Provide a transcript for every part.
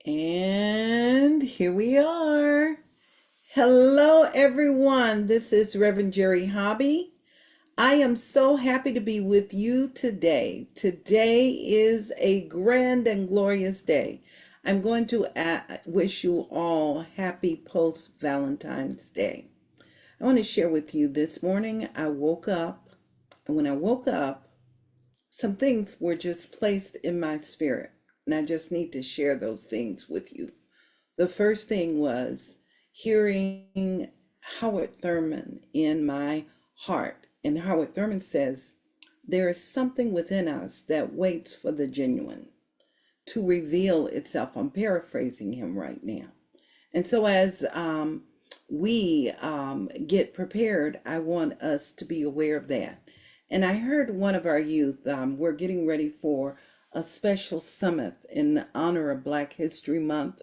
And here we are. Hello, everyone. This is Reverend Jerry Hobby. I am so happy to be with you today. Today is a grand and glorious day. I'm going to wish you all happy post-Valentine's Day. I want to share with you this morning, I woke up, and when I woke up, some things were just placed in my spirit. And I just need to share those things with you. The first thing was hearing Howard Thurman in my heart. And Howard Thurman says, there is something within us that waits for the genuine to reveal itself. I'm paraphrasing him right now. And so as we get prepared, I want us to be aware of that. And I heard one of our youth, we're getting ready for a special summit in honor of Black History Month.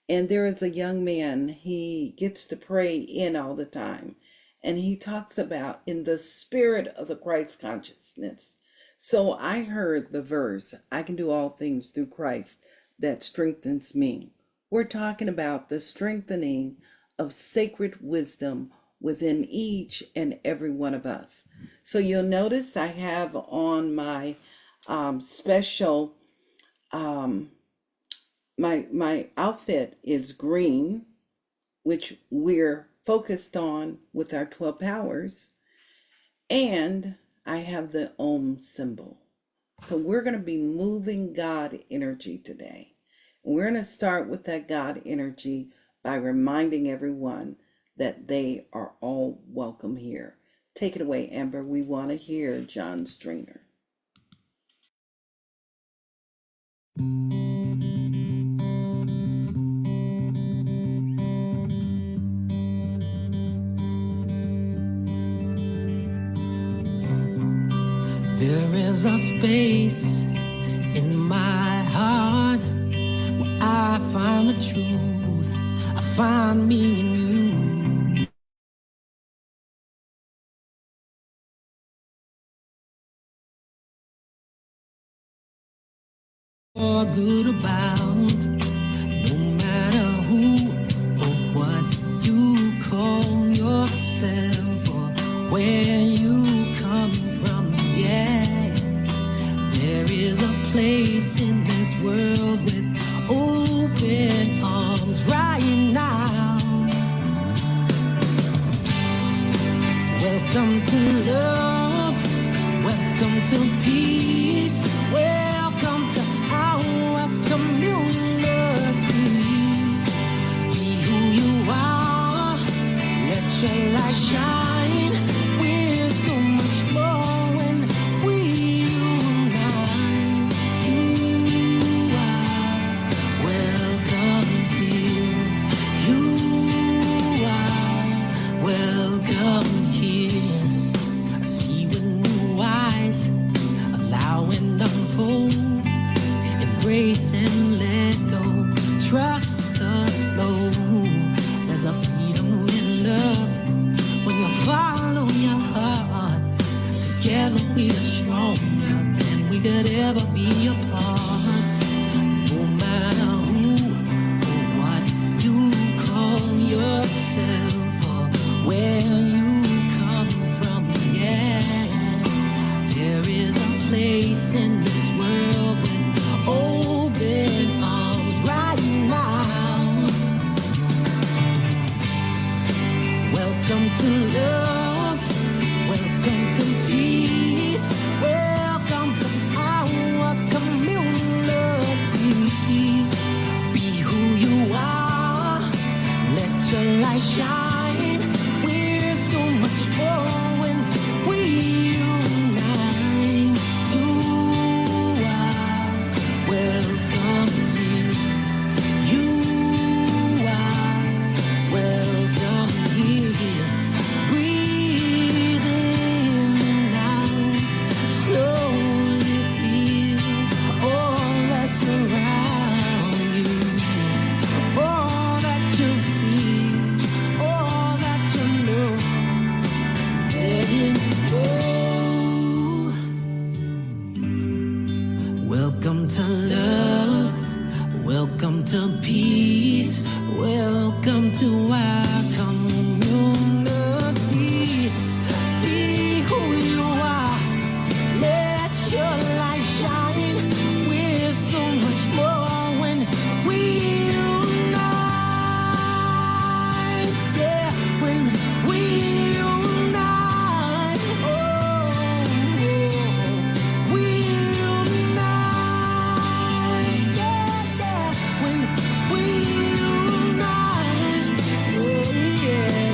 And there is a young man, he gets to pray in all the time. And he talks about in the spirit of the Christ consciousness. So I heard the verse, I can do all things through Christ that strengthens me. We're talking about the strengthening of sacred wisdom within each and every one of us. So you'll notice I have on my special, my outfit is green, which we're focused on with our 12 powers, and I have the Om symbol. So we're going to be moving God energy today. And we're going to start with that God energy by reminding everyone that they are all welcome here. Take it away, Amber. We want to hear John Stringer. There is a space in my heart where I find the truth. I find me in you. All good about no matter who or what you call yourself or where you come from. Yeah, there is a place in this world with open arms right now. Welcome to love, welcome to peace, welcome to our community. Be who you are, let your light shine. We're so much more when we unite. You are welcome here. You are welcome here. I see with new eyes, allow and unfold. Embrace and let go. Trust the flow. There's a freedom in love when you follow your heart. Together we are stronger than we could ever be apart. No matter who or what you call yourself or where you come from, yeah, there is a place in this world with open arms right now. Welcome to love, welcome to peace, welcome to our community. to peace. Welcome to our community. Be who you are. Let your light shine. We're so much more when we unite. Yeah, when we unite. Oh, we unite. Yeah, yeah. When we unite. Yeah, yeah.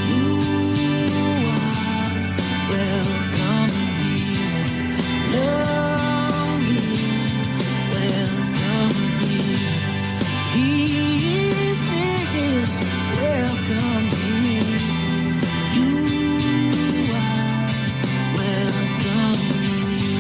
You are welcome here. Love is welcome here. Peace is welcome here. You are welcome here.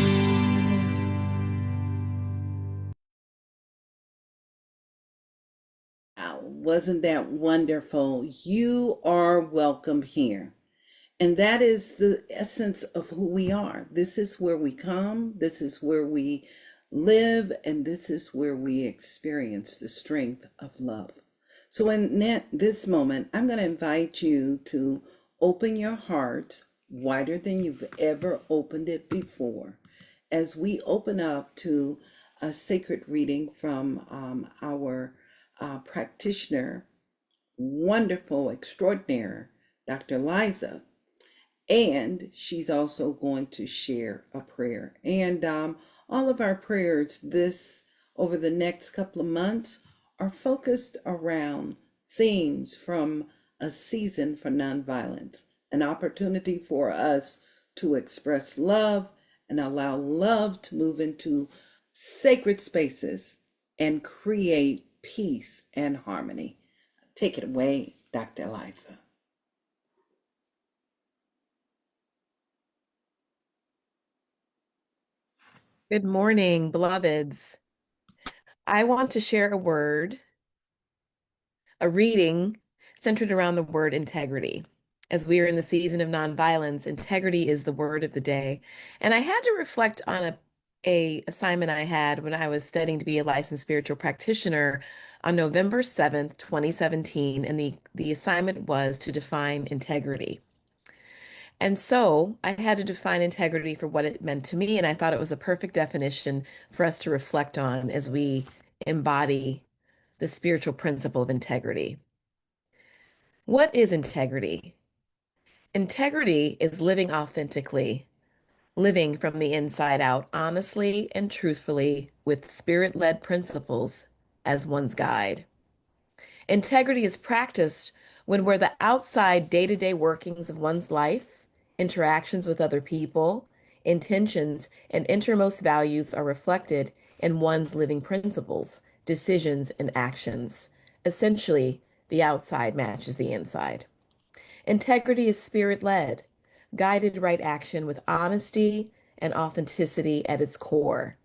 Wow, wasn't that wonderful? You are welcome here. And that is the essence of who we are. This is where we come, this is where we live, and this is where we experience the strength of love. So, in this moment, I'm going to invite you to open your heart wider than you've ever opened it before as we open up to a sacred reading from our practitioner, wonderful, extraordinary Dr. Liza, and she's also going to share a prayer. And all of our prayers this over the next couple of months are focused around themes from a season for nonviolence, an opportunity for us to express love and allow love to move into sacred spaces and create peace and harmony. Take it away, Dr. Liza. Good morning, beloveds. I want to share a reading centered around the word integrity. As we are in the season of nonviolence, integrity is the word of the day. And I had to reflect on a assignment I had when I was studying to be a licensed spiritual practitioner on November 7th, 2017, and the assignment was to define integrity. And so I had to define integrity for what it meant to me, and I thought it was a perfect definition for us to reflect on as we embody the spiritual principle of integrity. What is integrity? Integrity is living authentically, living from the inside out, honestly and truthfully, with spirit-led principles as one's guide. Integrity is practiced when where the outside day-to-day workings of one's life, interactions with other people, intentions, and innermost values are reflected in one's living principles, decisions, and actions. Essentially, the outside matches the inside. Integrity is spirit-led, guided right action with honesty and authenticity at its core.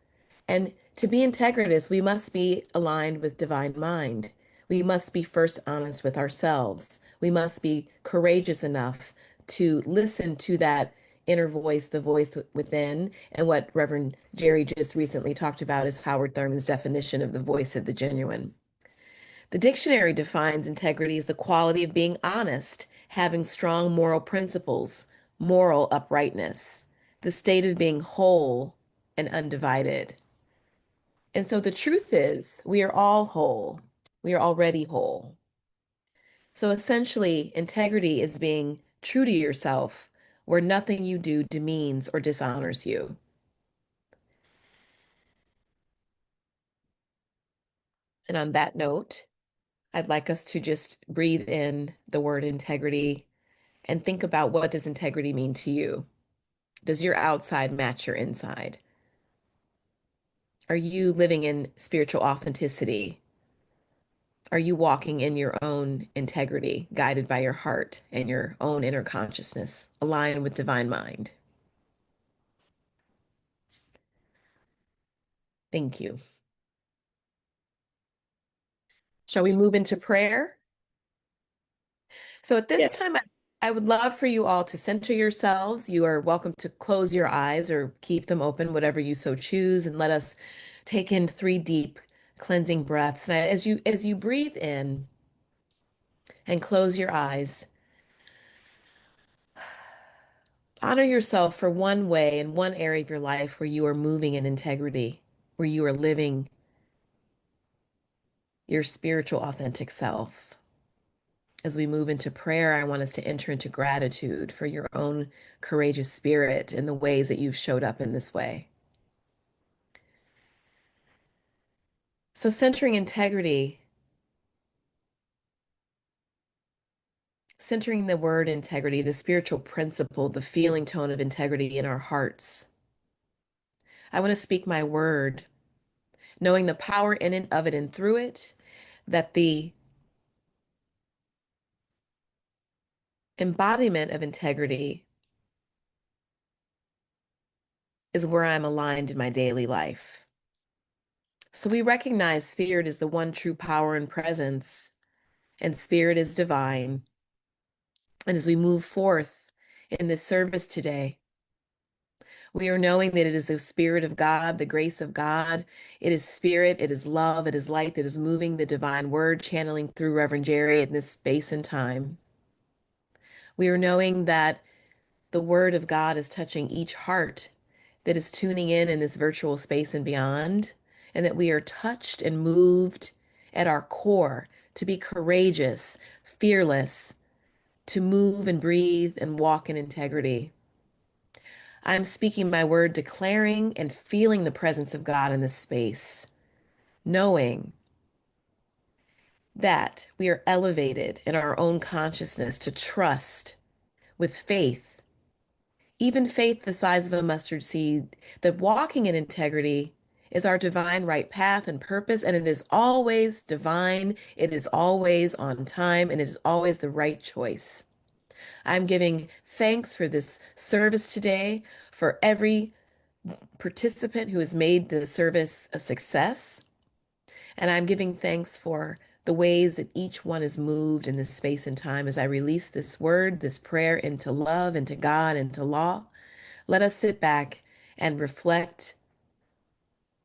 And to be integritous, we must be aligned with divine mind. We must be first honest with ourselves. We must be courageous enough to listen to that inner voice, the voice within. And what Reverend Jerry just recently talked about is Howard Thurman's definition of the voice of the genuine. The dictionary defines integrity as the quality of being honest, having strong moral principles, moral uprightness, the state of being whole and undivided. And so the truth is, we are all whole. We are already whole. So essentially, integrity is being true to yourself, where nothing you do demeans or dishonors you. And on that note, I'd like us to just breathe in the word integrity and think about, what does integrity mean to you? Does your outside match your inside? Are you living in spiritual authenticity? Are you walking in your own integrity, guided by your heart and your own inner consciousness, aligned with divine mind? Thank you. Shall we move into prayer? So at this Yes. time, I would love for you all to center yourselves. You are welcome to close your eyes or keep them open, whatever you so choose, and let us take in 3 deep cleansing breaths. And as you breathe in and close your eyes, honor yourself for one way in one area of your life where you are moving in integrity, where you are living your spiritual authentic self. As we move into prayer, I want us to enter into gratitude for your own courageous spirit and the ways that you've showed up in this way. So, centering integrity, centering the word integrity, the spiritual principle, the feeling tone of integrity in our hearts. I want to speak my word, knowing the power in and of it and through it, that the embodiment of integrity is where I'm aligned in my daily life. So we recognize spirit is the one true power and presence, and spirit is divine. And as we move forth in this service today, we are knowing that it is the Spirit of God, the grace of God. It is spirit, it is love, it is light that is moving the divine word, channeling through Reverend Jerry in this space and time. We are knowing that the word of God is touching each heart that is tuning in this virtual space and beyond, and that we are touched and moved at our core to be courageous, fearless, to move and breathe and walk in integrity. I'm speaking my word, declaring and feeling the presence of God in this space, knowing that we are elevated in our own consciousness to trust with faith, even faith the size of a mustard seed, that walking in integrity is our divine right path and purpose, and it is always divine, it is always on time, and it is always the right choice. I'm giving thanks for this service today, for every participant who has made the service a success. And I'm giving thanks for the ways that each one is moved in this space and time as I release this word, this prayer into love, into God, into law. Let us sit back and reflect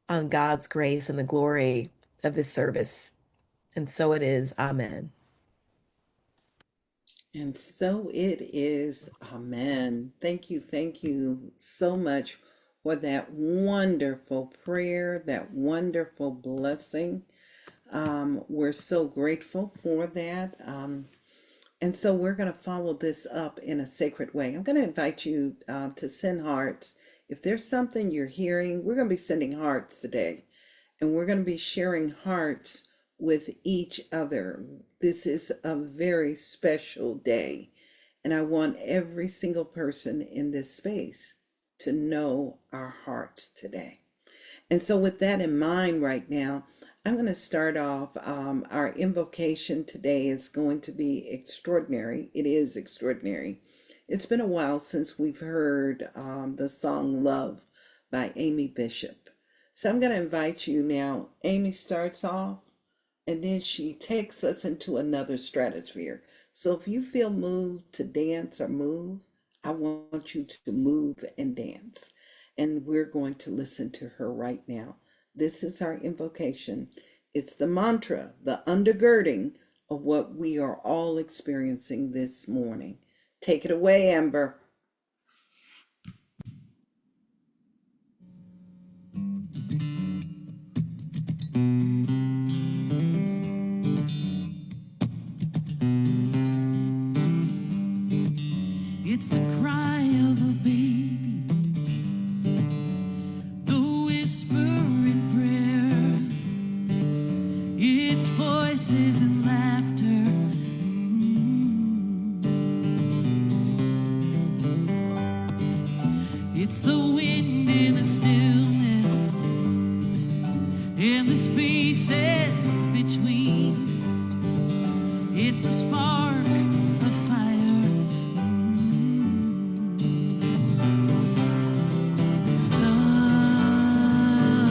on God's grace and the glory of this service. And so it is. Amen. And so it is. Amen. Thank you so much for that wonderful prayer, that wonderful blessing. We're so grateful for that. And so we're going to follow this up in a sacred way. I'm going to invite you to send hearts. If there's something you're hearing, we're going to be sending hearts today. And we're going to be sharing hearts with each other. This is a very special day. And I want every single person in this space to know our hearts today. And so with that in mind right now, I'm going to start off. Our invocation today is going to be extraordinary. It is extraordinary. It's been a while since we've heard the song Love by Amy Bishop. So I'm going to invite you now. Amy starts off and then she takes us into another stratosphere. So if you feel moved to dance or move, I want you to move and dance. And we're going to listen to her right now. This is our invocation. It's the mantra, the undergirding of what we are all experiencing this morning. Take it away, Amber. It's the cry of a baby, the whisper in prayer, it's voices and laughter. It's the wind in the stillness and the spaces between. It's a spark of fire. Love.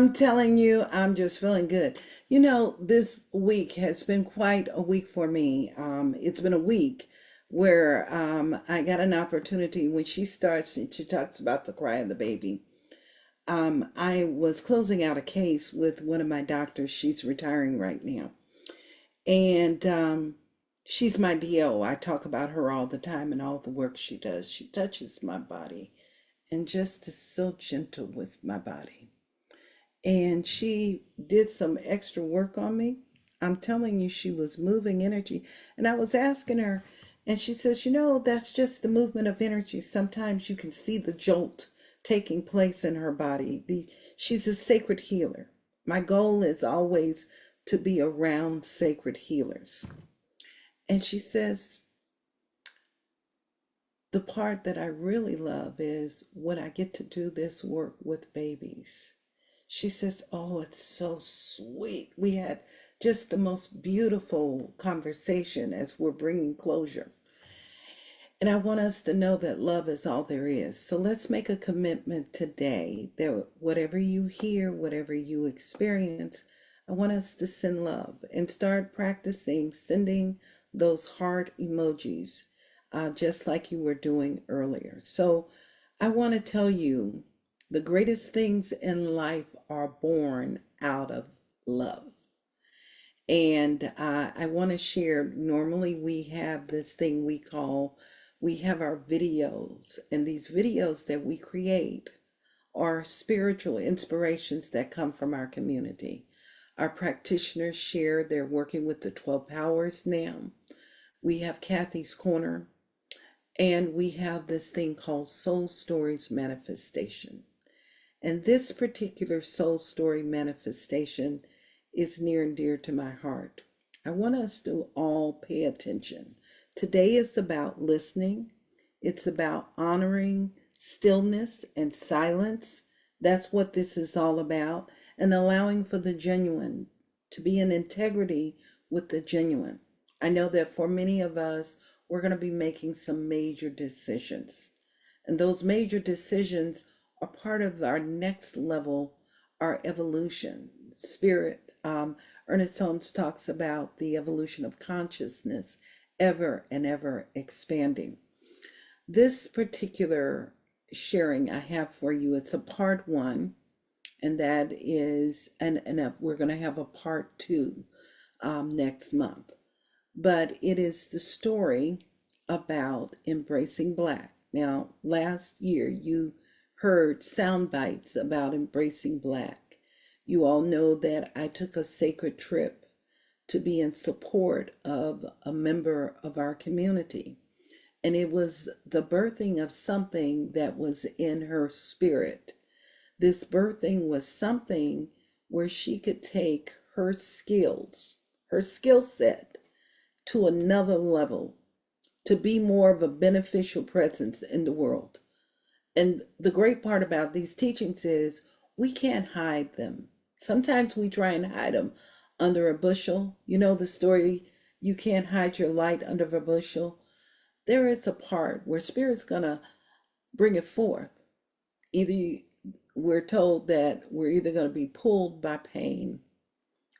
I'm telling you, I'm just feeling good. You know, this week has been quite a week for me. It's been a week where I got an opportunity when she starts and she talks about the cry of the baby. I was closing out a case with one of my doctors. She's retiring right now. And she's my DO. I talk about her all the time and all the work she does. She touches my body and just is so gentle with my body. And she did some extra work on me. I'm telling you, she was moving energy. And I was asking her, and she says, you know, that's just the movement of energy. Sometimes you can see the jolt taking place in her body. She's a sacred healer. My goal is always to be around sacred healers. And she says, the part that I really love is when I get to do this work with babies. She says, oh, it's so sweet. We had just the most beautiful conversation as we're bringing closure. And I want us to know that love is all there is. So let's make a commitment today that whatever you hear, whatever you experience, I want us to send love and start practicing sending those heart emojis, just like you were doing earlier. So I want to tell you the greatest things in life are born out of love. And I want to share, normally we have this thing we have our videos, and these videos that we create are spiritual inspirations that come from our community. Our practitioners share, they're working with the 12 powers now. We have Kathy's Corner, and we have this thing called Soul Stories Manifestation. And this particular soul story manifestation is near and dear to my heart. I want us to all pay attention. Today is about listening. It's about honoring stillness and silence. That's what this is all about. And allowing for the genuine, to be in integrity with the genuine. I know that for many of us, we're going to be making some major decisions. And those major decisions are part of our next level, our evolution. Spirit, Ernest Holmes talks about the evolution of consciousness, ever and ever expanding. This particular sharing I have for you, it's a part one, and that is, and we're going to have a part two next month. But it is the story about embracing Black. Now, last year you heard sound bites about embracing Black. You all know that I took a sacred trip to be in support of a member of our community. And it was the birthing of something that was in her spirit. This birthing was something where she could take her skills, her skill set to another level, to be more of a beneficial presence in the world. And the great part about these teachings is we can't hide them. Sometimes we try and hide them under a bushel. You know the story, you can't hide your light under a bushel. There is a part where Spirit's going to bring it forth. Either we're told that we're either going to be pulled by pain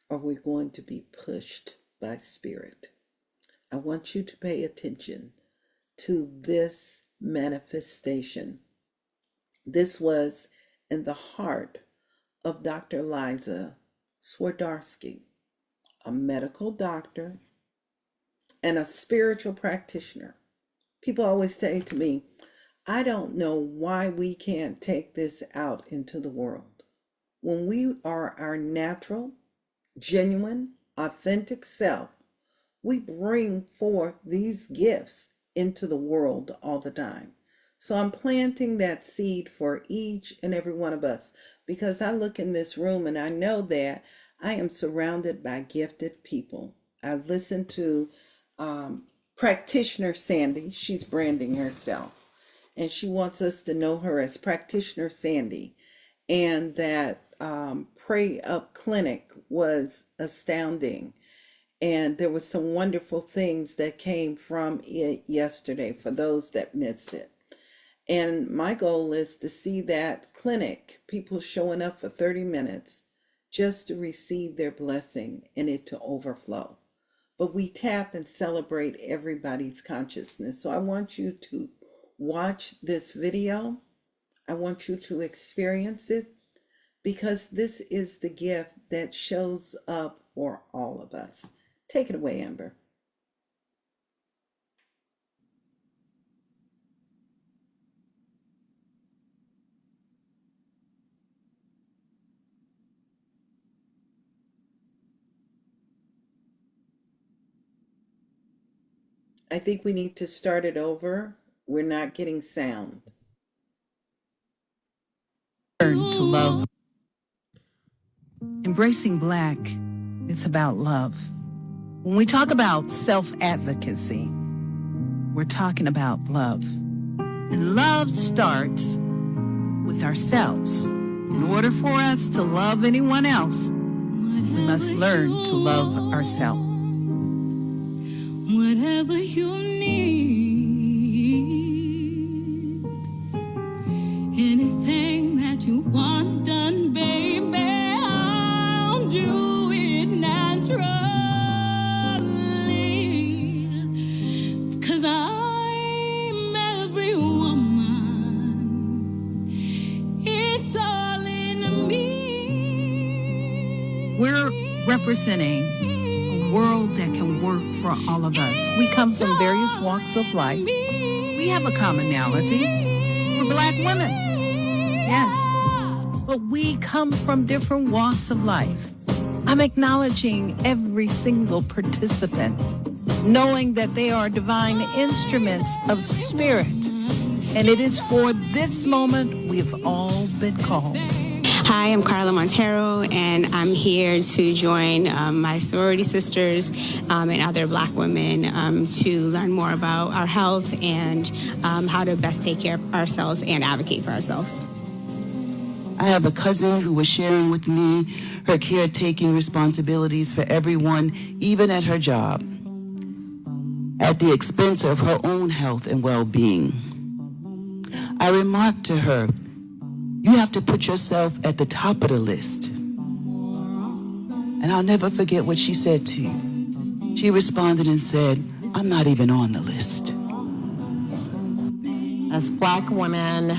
or we're going to be pushed by Spirit. I want you to pay attention to this manifestation. This was in the heart of Dr. Liza Swardarsky, a medical doctor and a spiritual practitioner. People always say to me, I don't know why we can't take this out into the world. When we are our natural, genuine, authentic self, we bring forth these gifts into the world all the time. So I'm planting that seed for each and every one of us, because I look in this room and I know that I am surrounded by gifted people. I listen to practitioner Sandy. She's branding herself, and she wants us to know her as practitioner Sandy. And that Pray Up Clinic was astounding. And there was some wonderful things that came from it yesterday for those that missed it. And my goal is to see that clinic, people showing up for 30 minutes just to receive their blessing and it to overflow. But we tap and celebrate everybody's consciousness. So I want you to watch this video. I want you to experience it, because this is the gift that shows up for all of us. Take it away, Amber. I think we need to start it over. We're not getting sound. Learn to love. Embracing Black, it's about love. When we talk about self-advocacy, we're talking about love. And love starts with ourselves. In order for us to love anyone else, we must learn to love ourselves. Whatever you need, anything that you want done, baby, I'll do it naturally, 'cause I'm every woman. It's all in me. We're representing a world that can work for all of us. We come from various walks of life. We have a commonality. We're Black women. Yes. But we come from different walks of life. I'm acknowledging every single participant, knowing that they are divine instruments of spirit. And it is for this moment we've all been called. Hi, I'm Carla Montero, and I'm here to join my sorority sisters and other Black women to learn more about our health and how to best take care of ourselves and advocate for ourselves. I have a cousin who was sharing with me her caretaking responsibilities for everyone, even at her job, at the expense of her own health and well-being. I remarked to her, "You have to put yourself at the top of the list." And I'll never forget what she said to you. She responded and said, "I'm not even on the list." As Black women,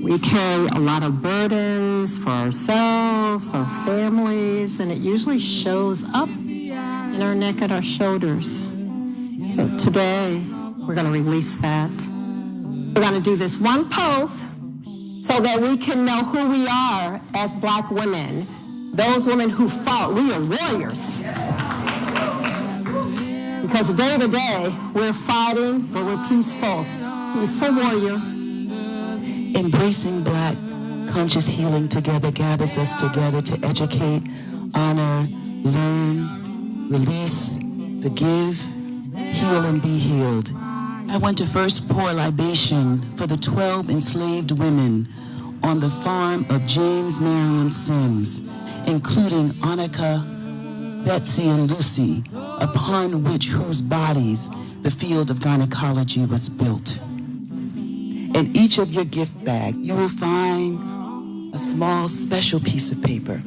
we carry a lot of burdens for ourselves, our families, and it usually shows up in our neck and our shoulders. So today, we're going to release that. We're going to do this one pose so that we can know who we are as Black women. Those women who fought, we are warriors. Because day to day, we're fighting, but we're peaceful. Peaceful warrior. Embracing Black conscious healing together gathers us together to educate, honor, learn, release, forgive, heal, and be healed. I want to first pour libation for the 12 enslaved women on the farm of James Marion Sims, including Annika, Betsy, and Lucy, upon whose bodies the field of gynecology was built. In each of your gift bags, you will find a small special piece of paper.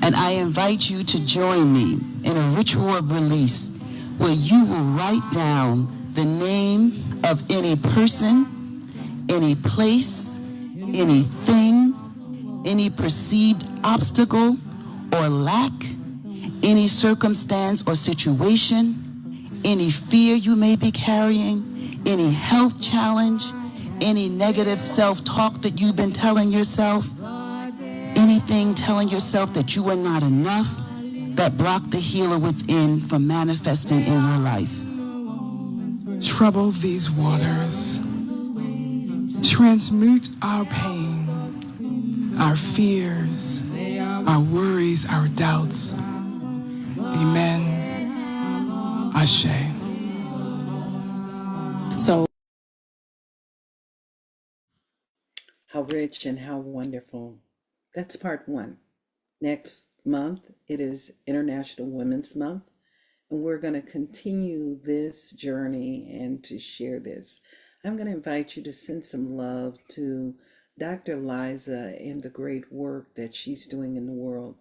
And I invite you to join me in a ritual of release where you will write down the name of any person, any place, anything, any perceived obstacle or lack, any circumstance or situation, any fear you may be carrying, any health challenge, any negative self-talk that you've been telling yourself, anything telling yourself that you are not enough, that block the healer within from manifesting in your life. Trouble these waters. Transmute our pain, our fears, our worries, our doubts. Amen. Ashe. So, How rich and how wonderful. That's part one. Next month, it is International Women's Month, and we're going to continue this journey and to share this. I'm going to invite you to send some love to Dr. Liza and the great work that she's doing in the world.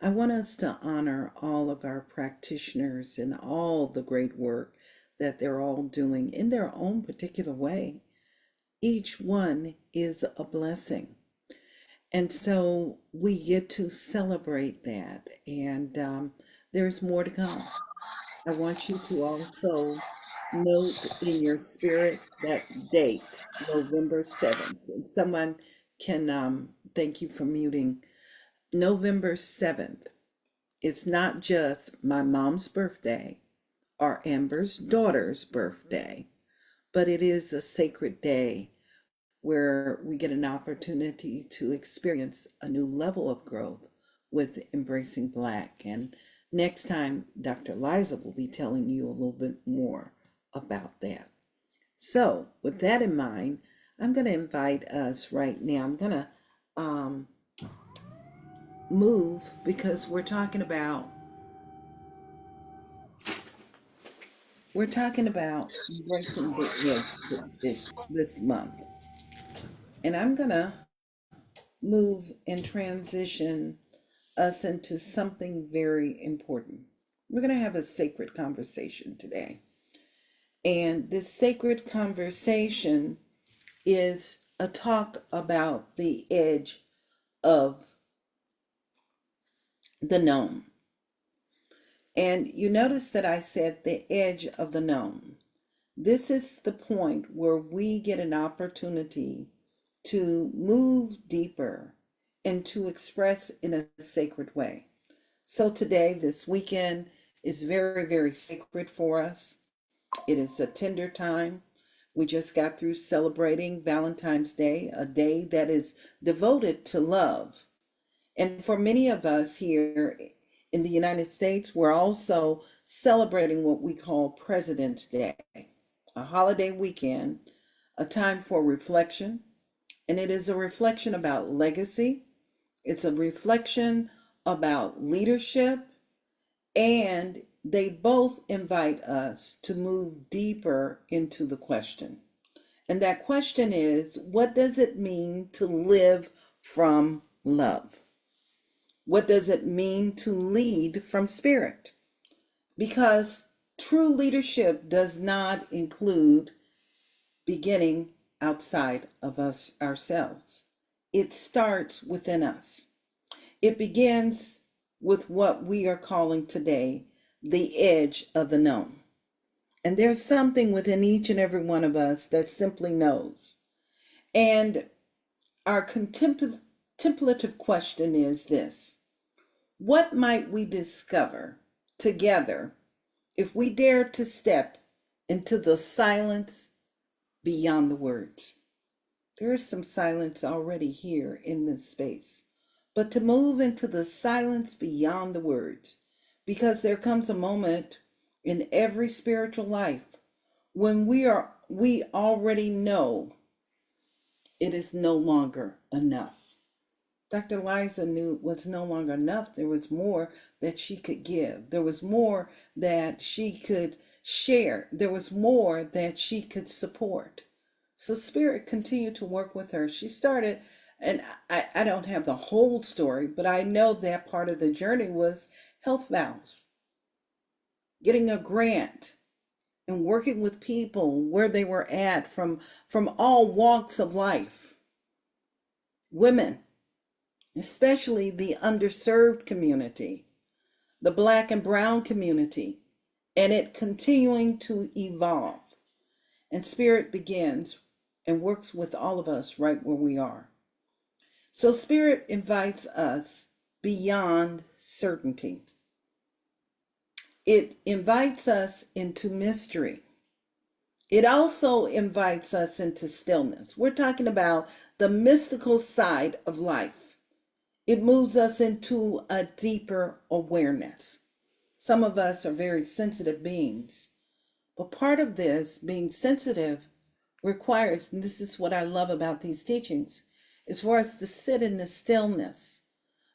I want us to honor all of our practitioners and all the great work that they're all doing in their own particular way. Each one is a blessing. And so we get to celebrate that. And there's more to come. I want you to also note in your spirit that date, November 7th. And someone can, thank you for muting. November 7th. It's not just my mom's birthday or Amber's daughter's birthday, but it is a sacred day where we get an opportunity to experience a new level of growth with Embracing Black. And next time, Dr. Liza will be telling you a little bit more about that. So with that in mind, I'm going to invite us right now. I'm going to move because we're talking about embracing the edge this month. And I'm going to move and transition us into something very important. We're going to have a sacred conversation today. And this sacred conversation is a talk about the edge of the known. And you notice that I said the edge of the known. This is the point where we get an opportunity to move deeper and to express in a sacred way. So today, this weekend, is very, very sacred for us. It is a tender time. We just got through celebrating Valentine's Day, a day that is devoted to love. And for many of us here in the United States, we're also celebrating what we call President's Day, a holiday weekend, a time for reflection. And it is a reflection about legacy. It's a reflection about leadership. And they both invite us to move deeper into the question. And that question is, what does it mean to live from love? What does it mean to lead from spirit? Because true leadership does not include beginning outside of us ourselves. It starts within us. It begins with what we are calling today the edge of the known. And there's something within each and every one of us that simply knows. And our contemplative question is this: what might we discover together if we dare to step into the silence beyond the words? There is some silence already here in this space, but to move into the silence beyond the words, because there comes a moment in every spiritual life when we already know it is no longer enough. Dr. Liza knew it was no longer enough. There was more that she could give. There was more that she could share. There was more that she could support. So Spirit continued to work with her. She started, and I don't have the whole story, but I know that part of the journey was health vows, getting a grant, and working with people where they were at from all walks of life. Women, especially the underserved community, the Black and brown community, and it continuing to evolve. And Spirit begins and works with all of us right where we are. So Spirit invites us beyond certainty. It invites us into mystery. It also invites us into stillness. We're talking about the mystical side of life. It moves us into a deeper awareness. Some of us are very sensitive beings, but part of this being sensitive requires, and this is what I love about these teachings, is for us to sit in the stillness,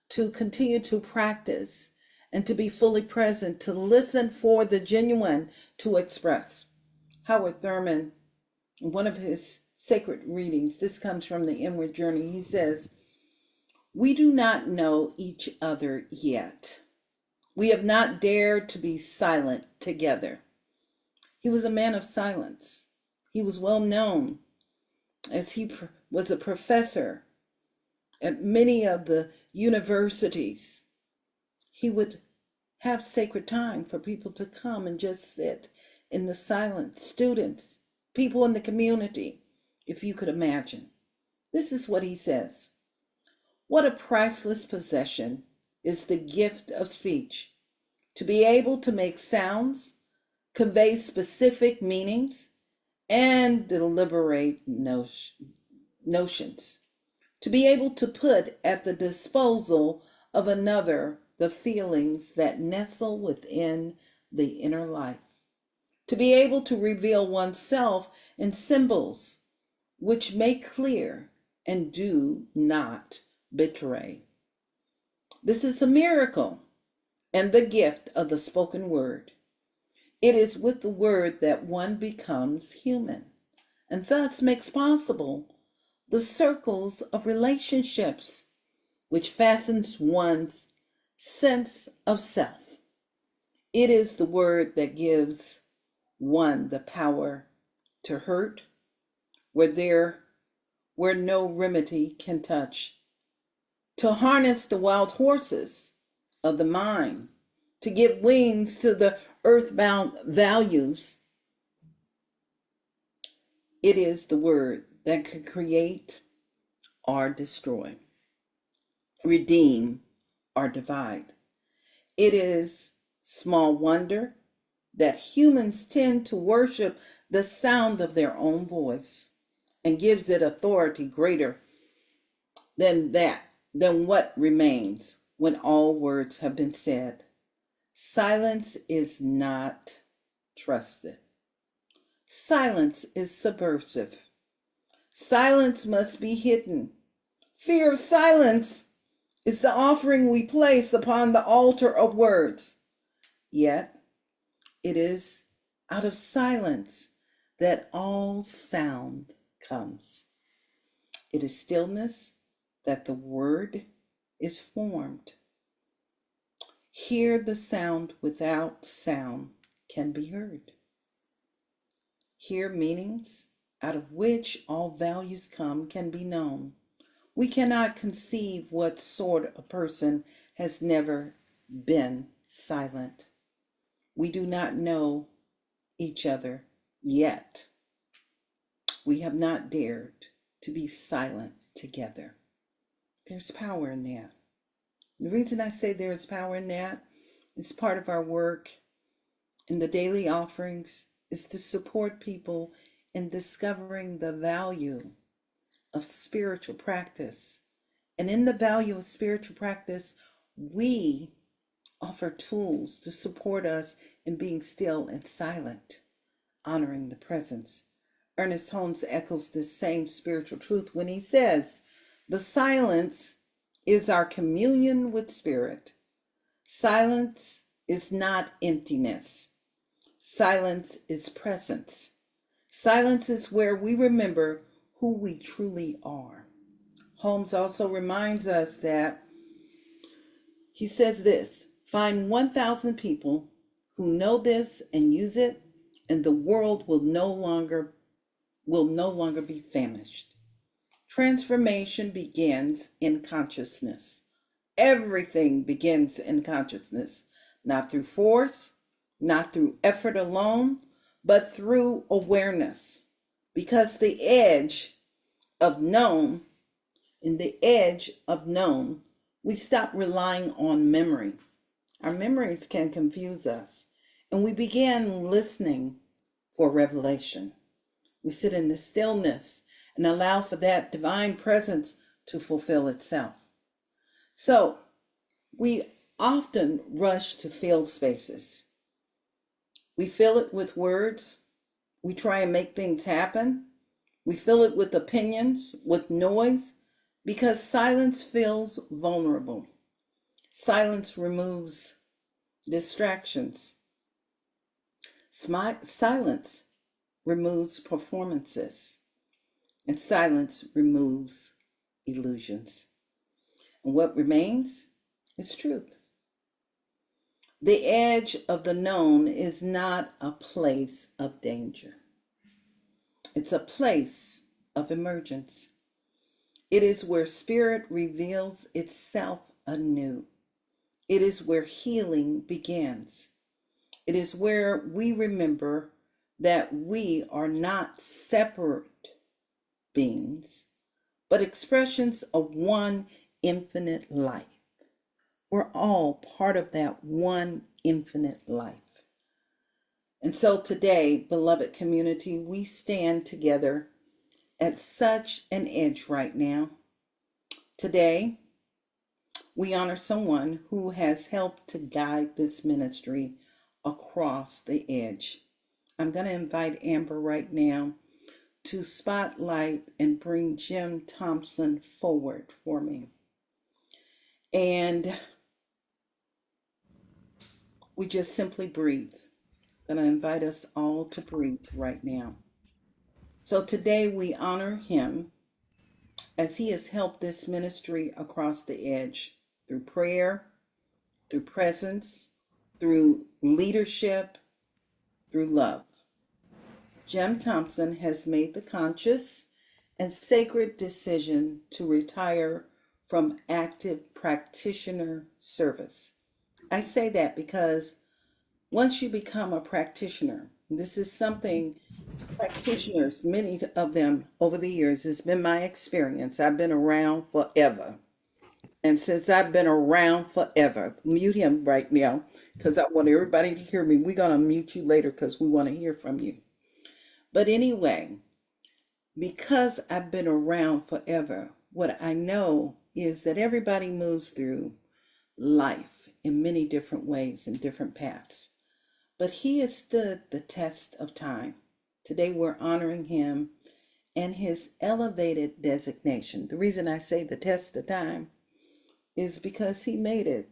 to continue to practice, and to be fully present, to listen for the genuine to express. Howard Thurman In one of his sacred readings, this comes from the Inward Journey. He says, "We do not know each other yet. We have not dared to be silent together." He was a man of silence. He was well known as he was a professor at many of the universities. He would have sacred time for people to come and just sit in the silence. Students, people in the community, if you could imagine. This is what he says. "What a priceless possession is the gift of speech. To be able to make sounds, convey specific meanings, and deliberate notions. To be able to put at the disposal of another the feelings that nestle within the inner life. To be able to reveal oneself in symbols which make clear and do not betray. This is a miracle and the gift of the spoken word. It is with the word that one becomes human and thus makes possible the circles of relationships which fastens one's sense of self. It is the word that gives one the power to hurt where no remedy can touch, to harness the wild horses of the mind, to give wings to the earthbound values. It is the word that can create or destroy, redeem or divide. It is small wonder that humans tend to worship the sound of their own voice and gives it authority greater than what remains when all words have been said. Silence is not trusted. Silence is subversive. Silence must be hidden. Fear of silence is the offering we place upon the altar of words. Yet, it is out of silence that all sound comes. It is stillness that the word is formed. Here the sound without sound can be heard. Here meanings out of which all values come can be known. We cannot conceive what sort of person has never been silent. We do not know each other yet. We have not dared to be silent together. There's power in that. The reason I say there's power in that is part of our work in the daily offerings is to support people in discovering the value of spiritual practice. And in the value of spiritual practice, we offer tools to support us in being still and silent, honoring the presence. Ernest Holmes echoes this same spiritual truth when he says, "The silence is our communion with spirit. Silence is not emptiness. Silence is presence. Silence is where we remember who we truly are." Holmes also reminds us that he says this, "Find 1,000 people who know this and use it, and the world will no longer be famished." Transformation begins in consciousness. Everything begins in consciousness, not through force, not through effort alone, but through awareness. Because in the edge of known, we stop relying on memory. Our memories can confuse us, and we begin listening for revelation. We sit in the stillness and allow for that divine presence to fulfill itself. So we often rush to fill spaces. We fill it with words. We try and make things happen. We fill it with opinions, with noise, because silence feels vulnerable. Silence removes distractions. Silence removes performances, and silence removes illusions. And what remains is truth. The edge of the known is not a place of danger. It's a place of emergence. It is where spirit reveals itself anew. It is where healing begins. It is where we remember that we are not separate beings, but expressions of one infinite life. We're all part of that one infinite life. And so today, beloved community, we stand together at such an edge right now. Today, we honor someone who has helped to guide this ministry across the edge. I'm going to invite Amber right now to spotlight and bring Jim Thompson forward for me. And we just simply breathe. I'm going to invite us all to breathe right now. So today we honor him as he has helped this ministry across the edge through prayer, through presence, through leadership, through love. Jim Thompson has made the conscious and sacred decision to retire from active practitioner service. I say that because once you become a practitioner, this is something practitioners, many of them over the years, has been my experience. I've been around forever. And since I've been around forever, mute him right now because I want everybody to hear me. We're going to mute you later because we want to hear from you. But anyway, because I've been around forever, what I know is that everybody moves through life in many different ways and different paths. But he has stood the test of time. Today we're honoring him and his elevated designation. The reason I say the test of time is because he made it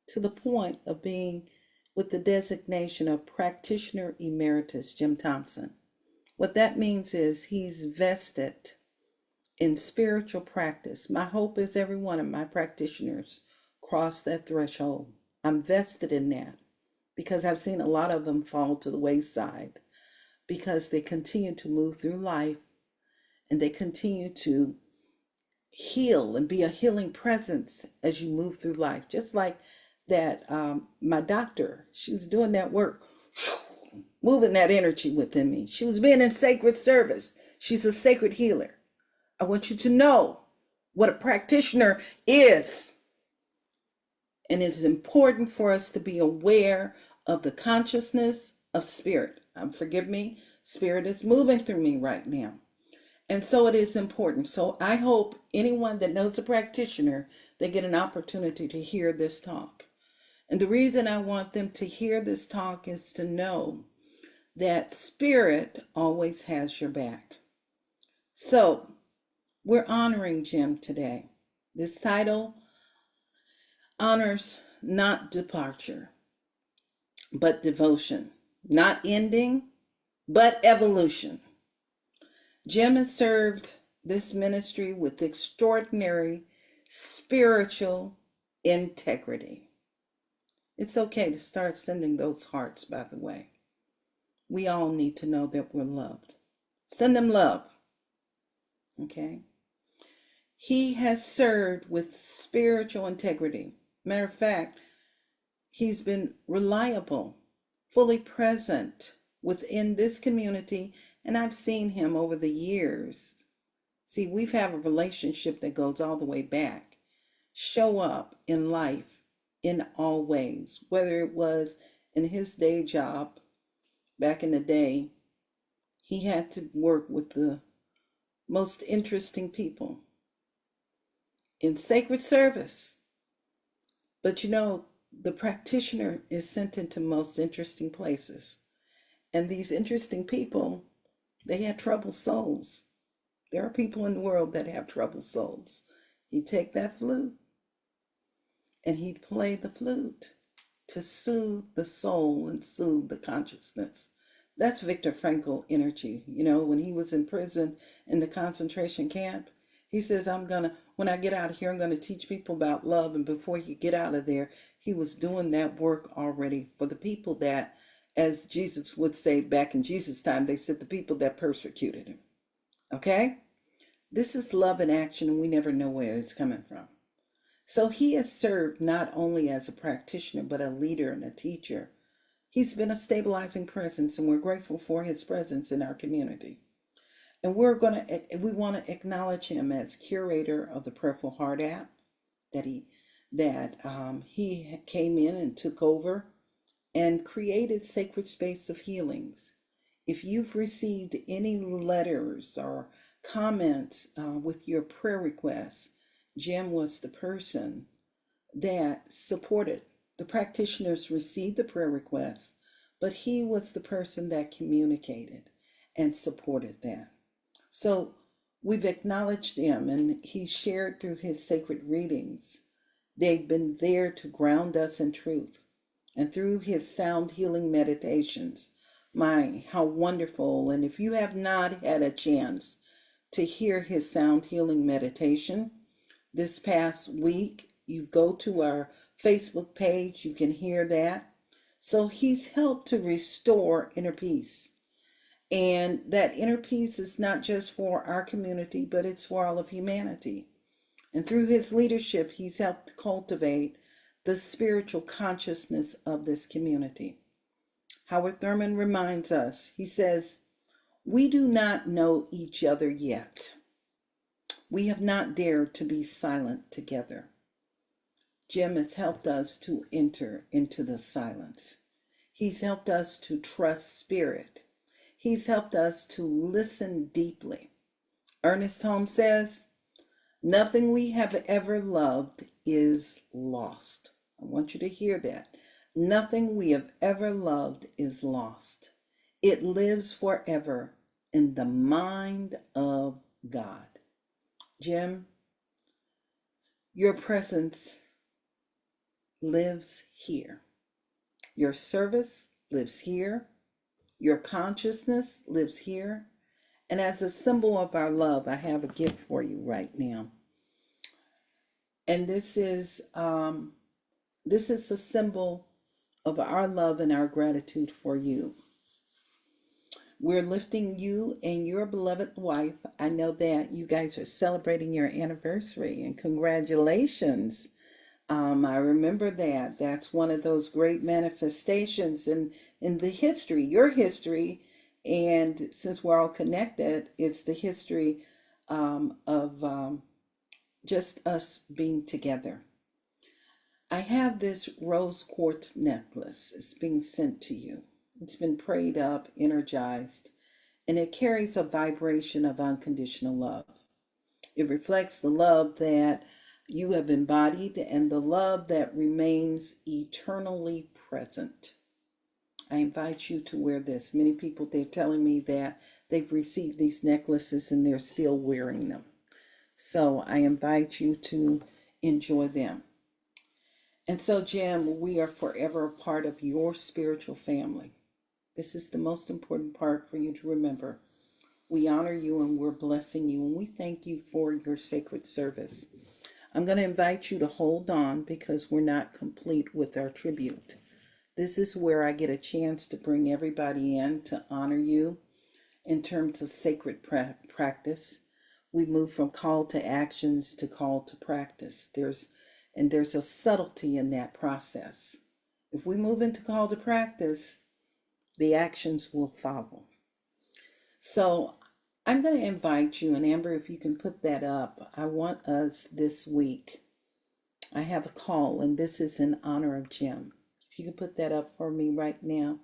to the point of being with the designation of Practitioner Emeritus Jim Thompson. What that means is he's vested in spiritual practice. My hope is every one of my practitioners cross that threshold. I'm vested in that because I've seen a lot of them fall to the wayside because they continue to move through life and they continue to heal and be a healing presence as you move through life. Just like that, my doctor, she was doing that work, moving that energy within me. She was being in sacred service. She's a sacred healer. I want you to know what a practitioner is. And it's important for us to be aware of the consciousness of spirit. Forgive me, spirit is moving through me right now. And so it is important. So I hope anyone that knows a practitioner, they get an opportunity to hear this talk. And the reason I want them to hear this talk is to know that spirit always has your back. So we're honoring Jim today. This title honors not departure, but devotion, not ending, but evolution. Jim has served this ministry with extraordinary spiritual integrity. It's okay to start sending those hearts, by the way. We all need to know that we're loved. Send them love. Okay? He has served with spiritual integrity. Matter of fact, he's been reliable, fully present within this community, and I've seen him over the years. See, we've had a relationship that goes all the way back. Show up in life in all ways, whether it was in his day job back in the day, he had to work with the most interesting people in sacred service. But you know, the practitioner is sent into most interesting places. And these interesting people, they had troubled souls. There are people in the world that have troubled souls. He'd take that flute and he'd play the flute to soothe the soul and soothe the consciousness. That's Viktor Frankl energy. You know, when he was in prison in the concentration camp, he says, when I get out of here, I'm going to teach people about love. And before he get out of there, he was doing that work already for the people that, as Jesus would say back in Jesus' time, they said the people that persecuted him. Okay? This is love in action, and we never know where it's coming from. So he has served not only as a practitioner, but a leader and a teacher. He's been a stabilizing presence, and we're grateful for his presence in our community. And we want to acknowledge him as curator of the Prayerful Heart app, that he came in and took over and created Sacred Space of Healings. If you've received any letters or comments with your prayer requests, Jim was the person that supported. The practitioners received the prayer requests, but he was the person that communicated and supported that. So we've acknowledged him, and he shared through his sacred readings. They've been there to ground us in truth. And through his sound healing meditations, how wonderful. And if you have not had a chance to hear his sound healing meditation this past week, you go to our Facebook page, you can hear that. So he's helped to restore inner peace. And that inner peace is not just for our community, but it's for all of humanity. And through his leadership, he's helped cultivate the spiritual consciousness of this community. Howard Thurman reminds us, he says, "We do not know each other yet. We have not dared to be silent together." Jim has helped us to enter into the silence. He's helped us to trust spirit. He's helped us to listen deeply. Ernest Holmes says, "Nothing we have ever loved is lost." I want you to hear that. Nothing we have ever loved is lost. It lives forever in the mind of God. Jim, your presence lives here. Your service lives here. Your consciousness lives here. And as a symbol of our love, I have a gift for you right now. And this is a symbol of our love and our gratitude for you. We're lifting you and your beloved wife. I know that you guys are celebrating your anniversary, and congratulations. I remember that. That's one of those great manifestations in the history, your history. And since we're all connected, it's the history of just us being together. I have this rose quartz necklace. It's being sent to you. It's been prayed up, energized, and it carries a vibration of unconditional love. It reflects the love that you have embodied and the love that remains eternally present. I invite you to wear this. Many people, they're telling me that they've received these necklaces and they're still wearing them. So I invite you to enjoy them. And so, Jim, we are forever a part of your spiritual family. This is the most important part for you to remember. We honor you and we're blessing you, and we thank you for your sacred service. I'm going to invite you to hold on because we're not complete with our tribute. This is where I get a chance to bring everybody in to honor you in terms of sacred practice. We move from call to actions to call to practice. There's a subtlety in that process. If we move into call to practice, the actions will follow. So I'm going to invite you, and Amber, if you can put that up, I want us this week. I have a call, and this is in honor of Jim. If you can put that up for me right now.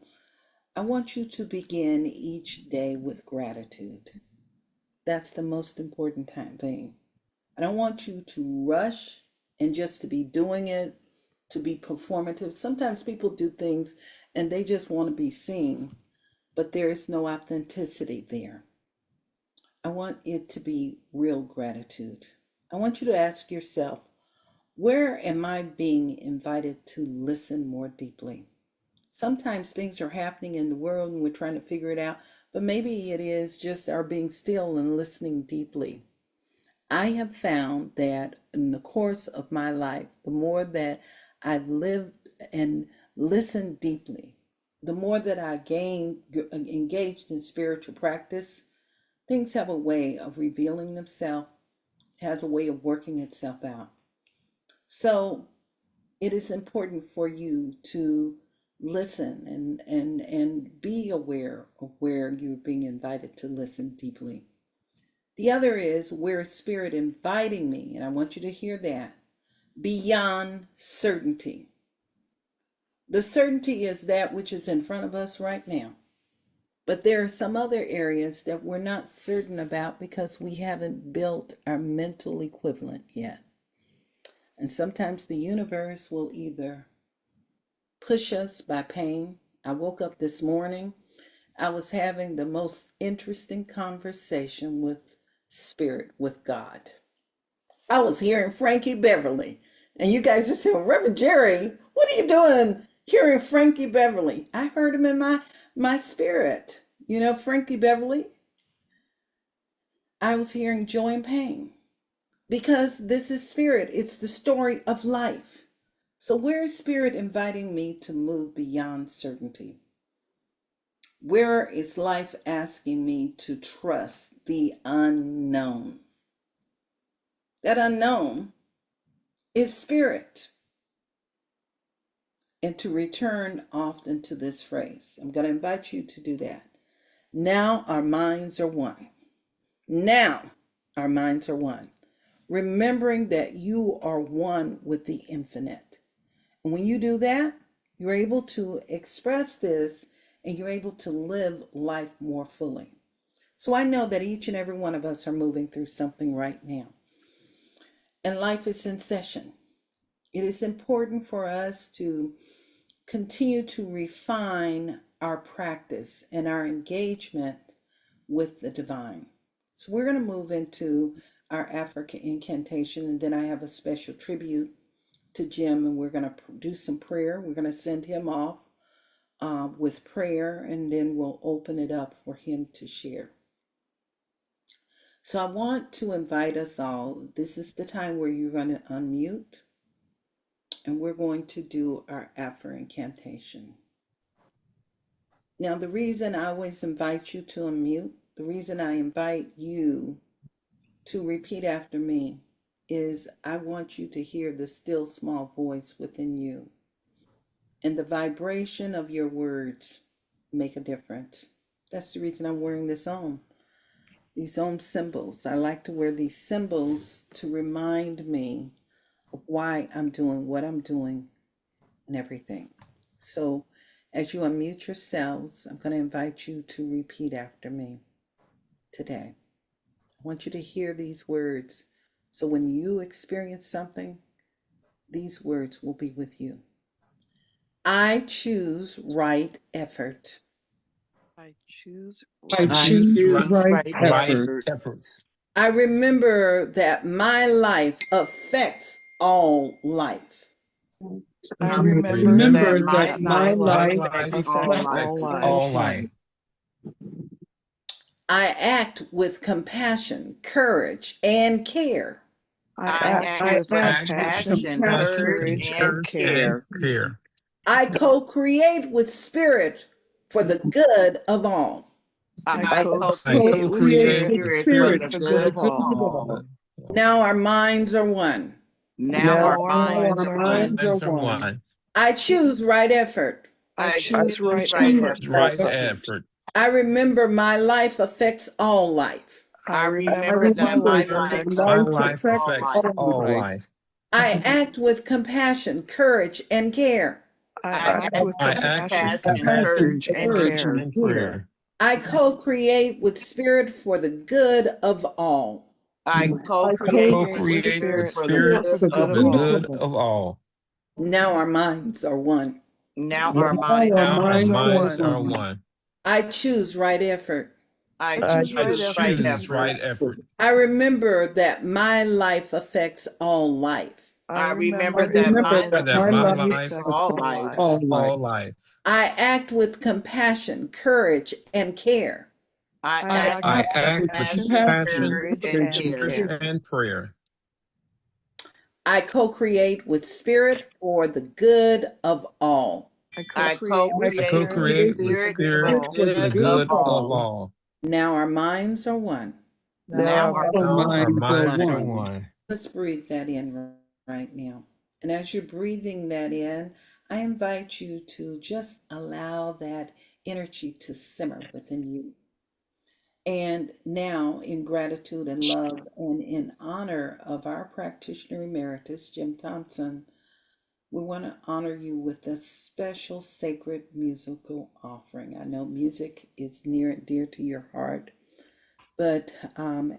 I want you to begin each day with gratitude. That's the most important thing. I don't want you to rush and just to be doing it, to be performative. Sometimes people do things and they just want to be seen, but there is no authenticity there. I want it to be real gratitude. I want you to ask yourself, where am I being invited to listen more deeply? Sometimes things are happening in the world and we're trying to figure it out, but maybe it is just our being still and listening deeply. I have found that in the course of my life, the more that I've lived and listened deeply, the more that I engaged in spiritual practice, things have a way of revealing themselves, has a way of working itself out. So it is important for you to listen and be aware of where you're being invited to listen deeply. The other is, where is Spirit inviting me? And I want you to hear that. Beyond certainty. The certainty is that which is in front of us right now. But there are some other areas that we're not certain about because we haven't built our mental equivalent yet. And sometimes the universe will either push us by pain. I woke up this morning, I was having the most interesting conversation with Spirit, with God. I was hearing Frankie Beverly, and you guys are saying, Reverend Jerry, what are you doing hearing Frankie Beverly? I heard him in my spirit. You know, Frankie Beverly, I was hearing joy and pain because this is Spirit. It's the story of life. So where is Spirit inviting me to move beyond certainty? Where is life asking me to trust the unknown? That unknown is Spirit. And to return often to this phrase, I'm going to invite you to do that. Now our minds are one. Now our minds are one. Remembering that you are one with the infinite. And when you do that, you're able to express this and you're able to live life more fully. So I know that each and every one of us are moving through something right now. And life is in session. It is important for us to continue to refine our practice and our engagement with the divine. So we're going to move into our African incantation, and then I have a special tribute to Jim, and we're going to do some prayer. We're going to send him off with prayer, and then we'll open it up for him to share. So I want to invite us all. This is the time where you're going to unmute, and we're going to do our Afro incantation. Now, the reason I always invite you to unmute, the reason I invite you to repeat after me is I want you to hear the still small voice within you. And the vibration of your words make a difference. That's the reason I'm wearing this Om. These Om symbols. I like to wear these symbols to remind me of why I'm doing what I'm doing and everything. So as you unmute yourselves, I'm going to invite you to repeat after me today. I want you to hear these words. So when you experience something, these words will be with you. I choose right effort. I choose right right efforts. I remember that my life affects all life. I Remember remember that my life affects affects all all life. life. I act with compassion, courage, and care. I act with compassion, courage, and care. I co-create with Spirit for the good of all. I co-create with Co-create spirit with for spirit the for good the of good all. of all. Now our minds are one. Now our minds are one. Minds are one. I choose right effort. I choose right Choose right effort. effort. I remember my life affects all life. I remember that my life My affects life all affects life. all life. I act with compassion, courage, and care. I act with I act with compassion, courage, and care. and prayer. I co-create with Spirit for the good of all. I I co-create with co-create with spirit for the spirit good for of the all. good of all. Now our minds are one. Now our minds Now our are minds one. are one. I choose right effort. I I choose right choose effort. right effort. I remember that my life affects all life. I remember I that my remember that life my is life all life. is all life. I act with compassion, courage, and care. I I act with act with compassion, passion, courage, and courage, care. and prayer. I co-create with spirit for the good of all. I I co-create with co-create with spirit for the spirit for the good of good of all. all. Now our minds are one. Now our Now our minds are minds are one. one. Let's breathe that in right now. And as you're breathing that in, I invite you to just allow that energy to simmer within you. And now, in gratitude and love, and in honor of our practitioner emeritus, Jim Thompson, we want to honor you with a special sacred musical offering. I know music is near and dear to your heart, but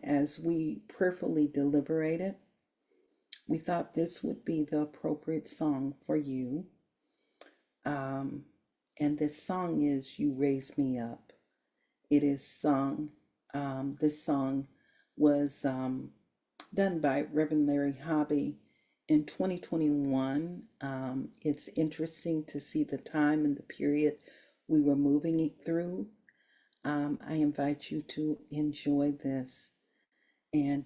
as we prayerfully deliberated, we thought this would be the appropriate song for you. And this song is You Raise Me Up. It is sung, this song was done by Reverend Larry Hobby in 2021. It's interesting to see the time and the period we were moving it through. I invite you to enjoy this, and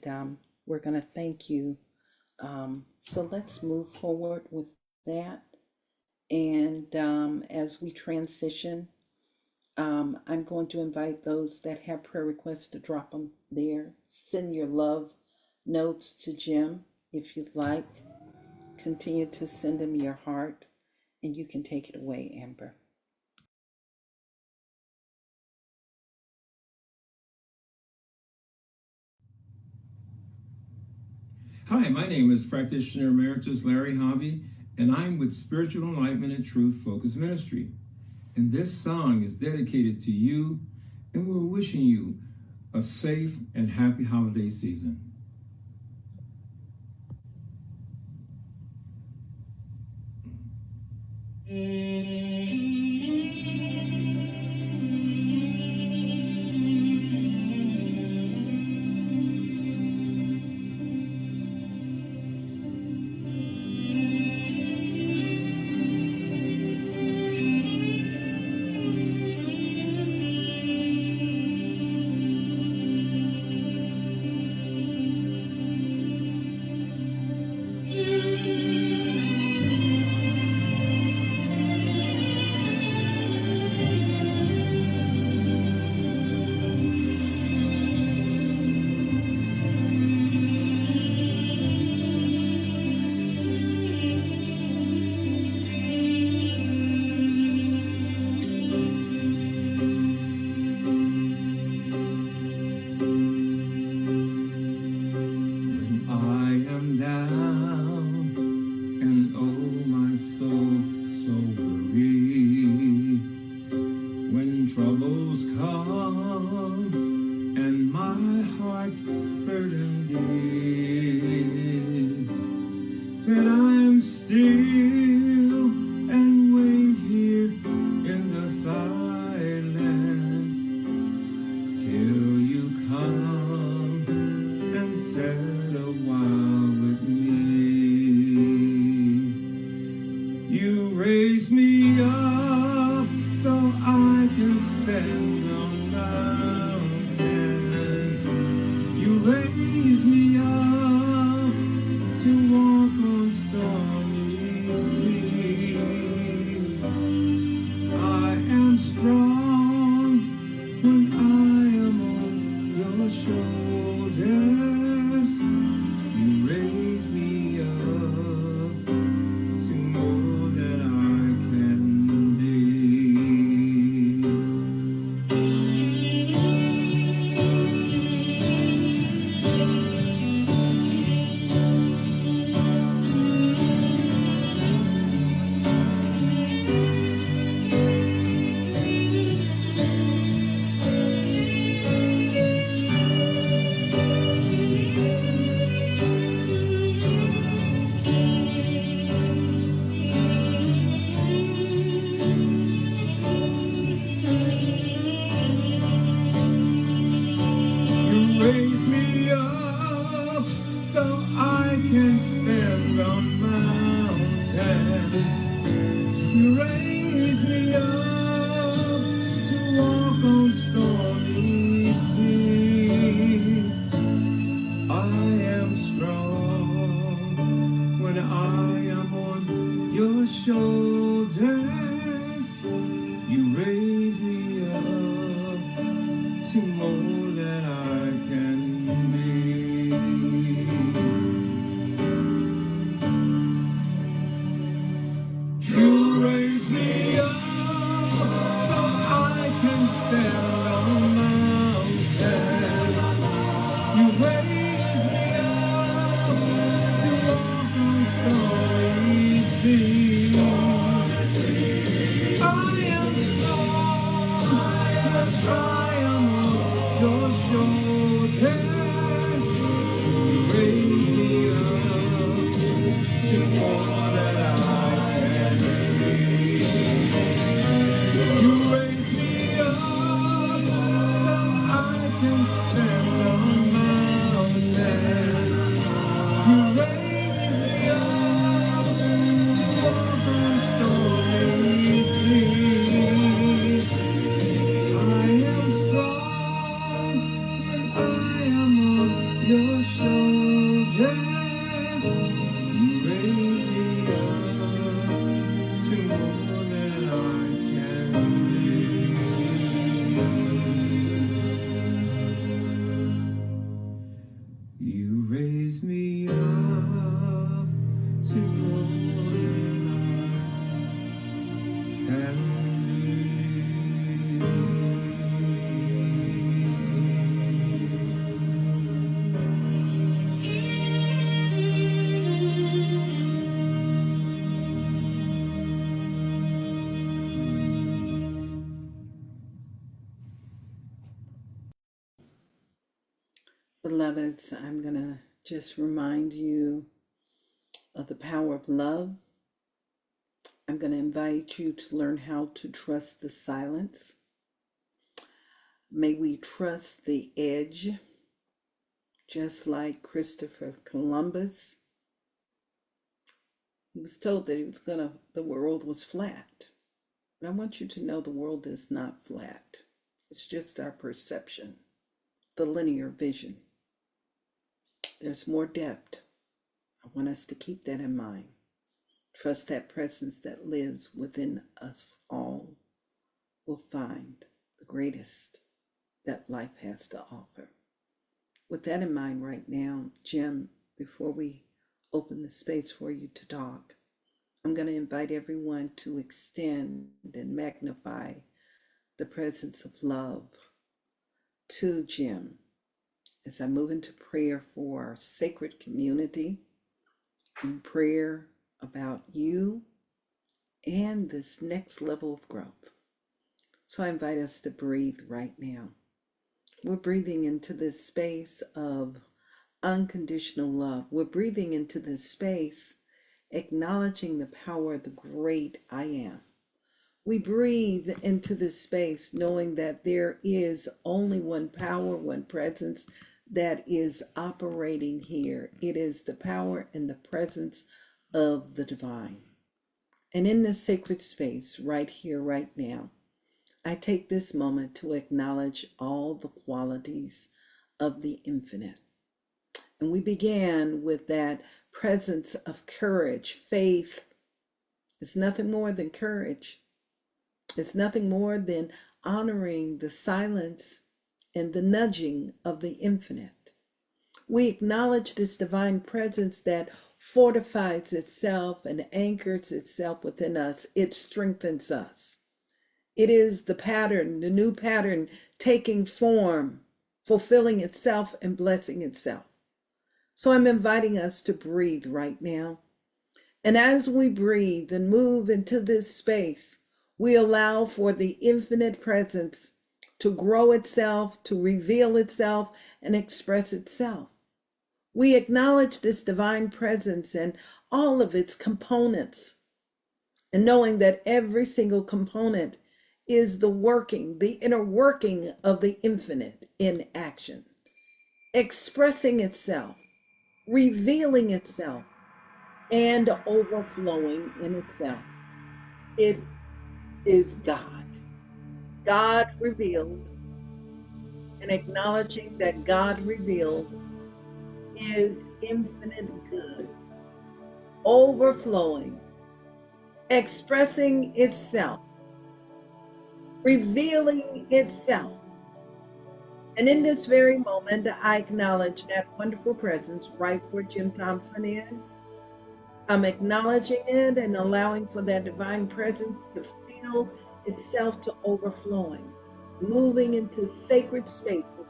we're going to thank you. So let's move forward with that. And as we transition, I'm going to invite those that have prayer requests to drop them there. Send your love notes to Jim if you'd like. Continue to send him your heart, and you can take it away, Amber. Hi, my name is Practitioner Emeritus Larry Hobby, and I'm with Spiritual Enlightenment and Truth Focus Ministry. And this song is dedicated to you, and we're wishing you a safe and happy holiday season. shoulders. You raise me up to more than I can be. You raise me up so I can stand on mountains. You raise me up to walk on stormy seas. I am strong, yes, I am on your shoulders. You raise me up to more than I can be. You raise me up so I can stand on mountains. You raise me up to walk on stormy seas. I am strong when I am on your shoulders. You raise me up to more than I can be. You raise me up to more than I can Beloveds, I'm going to just remind you of the power of love. I'm going to invite you to learn how to trust the silence. May we trust the edge, just like Christopher Columbus. He was told that the world was flat. But I want you to know the world is not flat. It's just our perception, the linear vision. There's more depth. I want us to keep that in mind. Trust that presence that lives within us all will find the greatest that life has to offer. With that in mind right now, Jim, before we open the space for you to talk, I'm going to invite everyone to extend and magnify the presence of love to Jim as I move into prayer for our sacred community and prayer about you and this next level of growth. So I invite us to breathe right now. We're breathing into this space of unconditional love. We're breathing into this space, acknowledging the power of the great I am. We breathe into this space knowing that there is only one power, one presence that is operating here. It is the power and the presence of the divine. And in this sacred space, right here, right now, I take this moment to acknowledge all the qualities of the infinite. And we began with that presence of courage. Faith is nothing more than courage. It's nothing more than honoring the silence and the nudging of the infinite. We acknowledge this divine presence that fortifies itself and anchors itself within us. It strengthens us. It is the pattern, the new pattern taking form, fulfilling itself and blessing itself. So I'm inviting us to breathe right now. And as we breathe and move into this space, we allow for the infinite presence to grow itself, to reveal itself, and express itself. We acknowledge this divine presence and all of its components, and knowing that every single component is the inner working of the infinite in action, expressing itself, revealing itself, and overflowing in itself. It is God. God revealed, and acknowledging that God revealed is infinite good, overflowing expressing itself, revealing itself. And in this very moment, I acknowledge that wonderful presence right where Jim Thompson is. I'm acknowledging it and allowing for that divine presence to feel itself to overflowing, moving into sacred spaces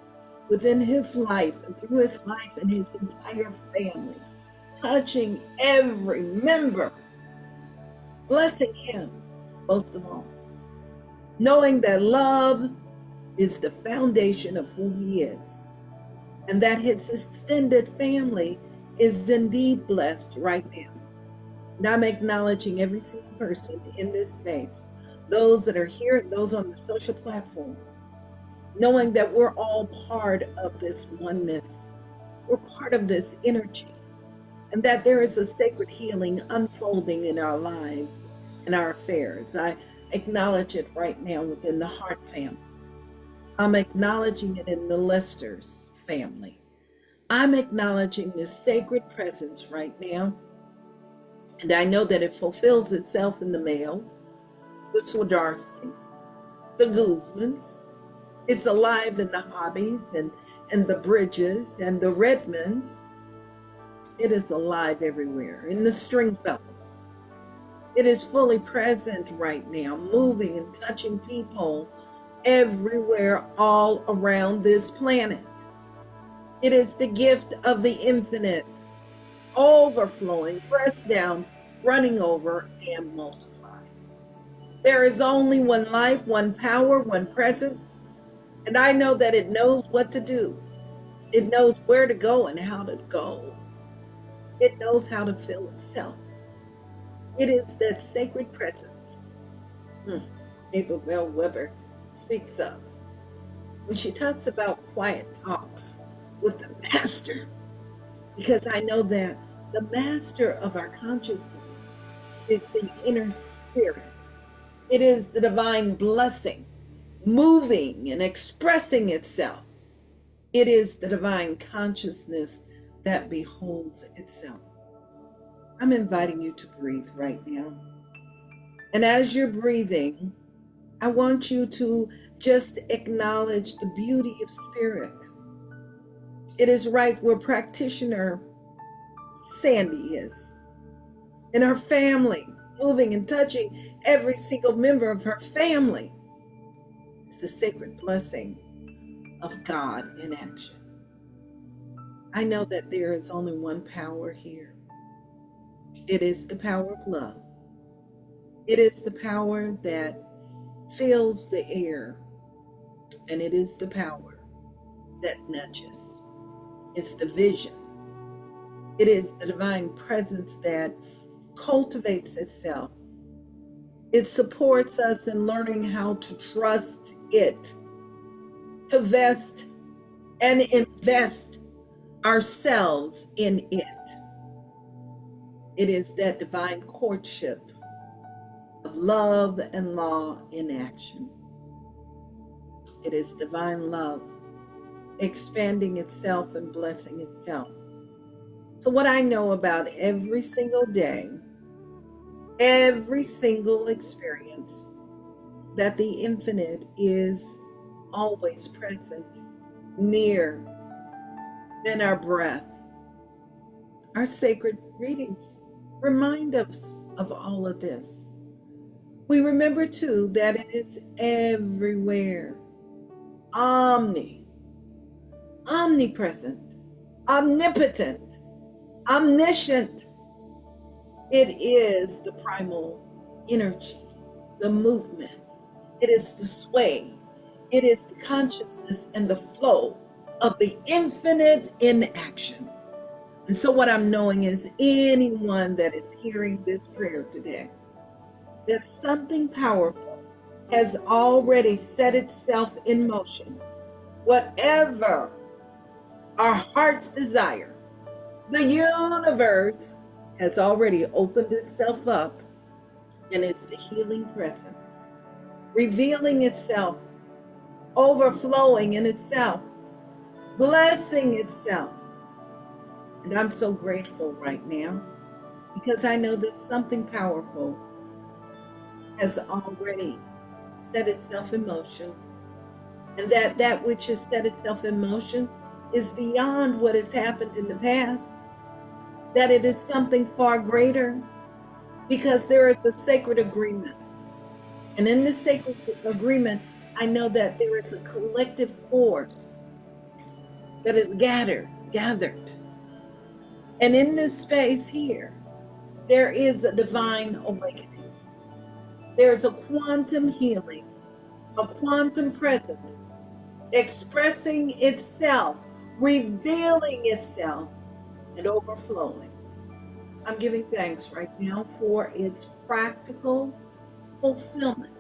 within his life and through his life and his entire family, touching every member, blessing him most of all, knowing that love is the foundation of who he is, and that his extended family is indeed blessed right now. And I'm acknowledging every single person in this space, those that are here and those on the social platform, knowing that we're all part of this oneness. We're part of this energy, and that there is a sacred healing unfolding in our lives and our affairs. I acknowledge it right now within the Hart family. I'm acknowledging it in the Lester's family. I'm acknowledging this sacred presence right now. And I know that it fulfills itself in the males, the Swidarskis, the Guzmans. It's alive in the Hobbies and the Bridges and the Redmonds. It is alive everywhere in the Stringfellows. It is fully present right now, moving and touching people everywhere all around this planet. It is the gift of the infinite, overflowing, pressed down, running over, and multiplied. There is only one life, one power, one presence, and I know that it knows what to do. It knows where to go and how to go. It knows how to fill itself. It is that sacred presence April Bell Weber speaks of when she talks about quiet talks with the master, because I know that the master of our consciousness is the inner spirit. It is the divine blessing moving and expressing itself. It is the divine consciousness that beholds itself. I'm inviting you to breathe right now. And as you're breathing, I want you to just acknowledge the beauty of spirit. It is right where practitioner Sandy is, in her family, moving and touching every single member of her family. It's the sacred blessing of God in action. I know that there is only one power here. It is the power of love. It is the power that fills the air, and it is the power that nudges. It's the vision. It is the divine presence that cultivates itself. It supports us in learning how to trust it, to vest and invest ourselves in it. It is that divine courtship of love and law in action. It is divine love expanding itself and blessing itself. So what I know about every single day, every single experience, that the infinite is always present, near, in our breath. Our sacred readings remind us of all of this. We remember too that it is everywhere, omnipresent, omnipotent, omniscient. It is the primal energy, the movement. It is the sway. It is the consciousness and the flow of the infinite in action. And so what I'm knowing is anyone that is hearing this prayer today, that something powerful has already set itself in motion. Whatever our heart's desire, the universe has already opened itself up, and it's the healing presence, revealing itself, overflowing in itself, blessing itself. And I'm so grateful right now because I know that something powerful has already set itself in motion, and that which has set itself in motion is beyond what has happened in the past, that it is something far greater, because there is a sacred agreement. And in this sacred agreement, I know that there is a collective force that is gathered. And in this space here, there is a divine awakening. There's a quantum healing, a quantum presence expressing itself, revealing itself, and overflowing. I'm giving thanks right now for its practical fulfillment.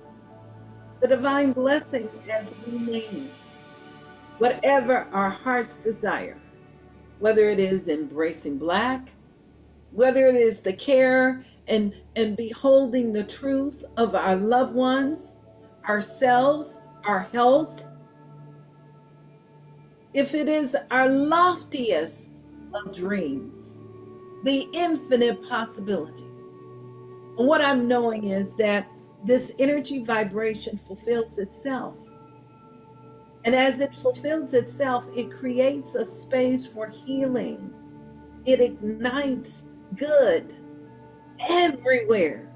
The divine blessing as we name it. Whatever our hearts desire, whether it is embracing Black, whether it is the care and beholding the truth of our loved ones, ourselves, our health, if it is our loftiest of dreams, the infinite possibilities. And what I'm knowing is that this energy vibration fulfills itself. And as it fulfills itself, it creates a space for healing. It ignites good everywhere,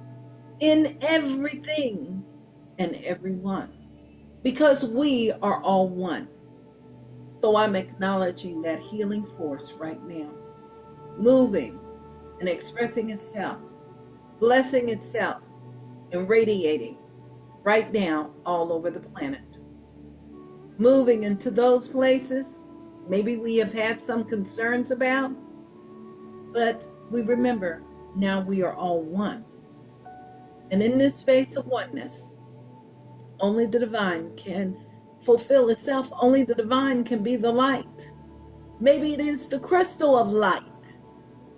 in everything and everyone, because we are all one. So I'm acknowledging that healing force right now, moving and expressing itself, blessing itself, and radiating right now all over the planet. Moving into those places maybe we have had some concerns about, but we remember now we are all one. And in this space of oneness, only the divine can fulfill itself. Only the divine can be the light. Maybe it is the crystal of light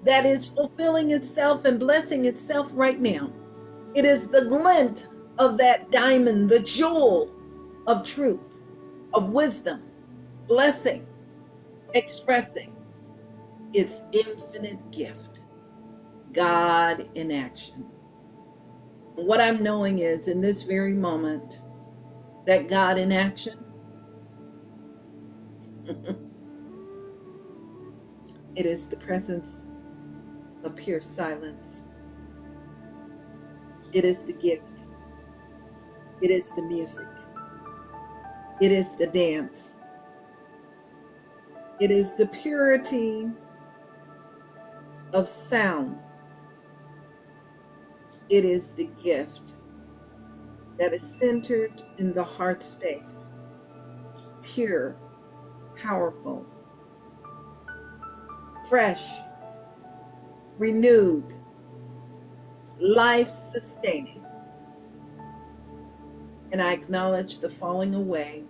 that is fulfilling itself and blessing itself right now. It is the glint of that diamond, the jewel of truth, of wisdom, blessing, expressing its infinite gift, God in action. And what I'm knowing is in this very moment, that God in action, it is the presence of pure silence. It is the gift. It is the music. It is the dance. It is the purity of sound. It is the gift that is centered in the heart space, pure, powerful, fresh, renewed, life-sustaining. And I acknowledge the falling away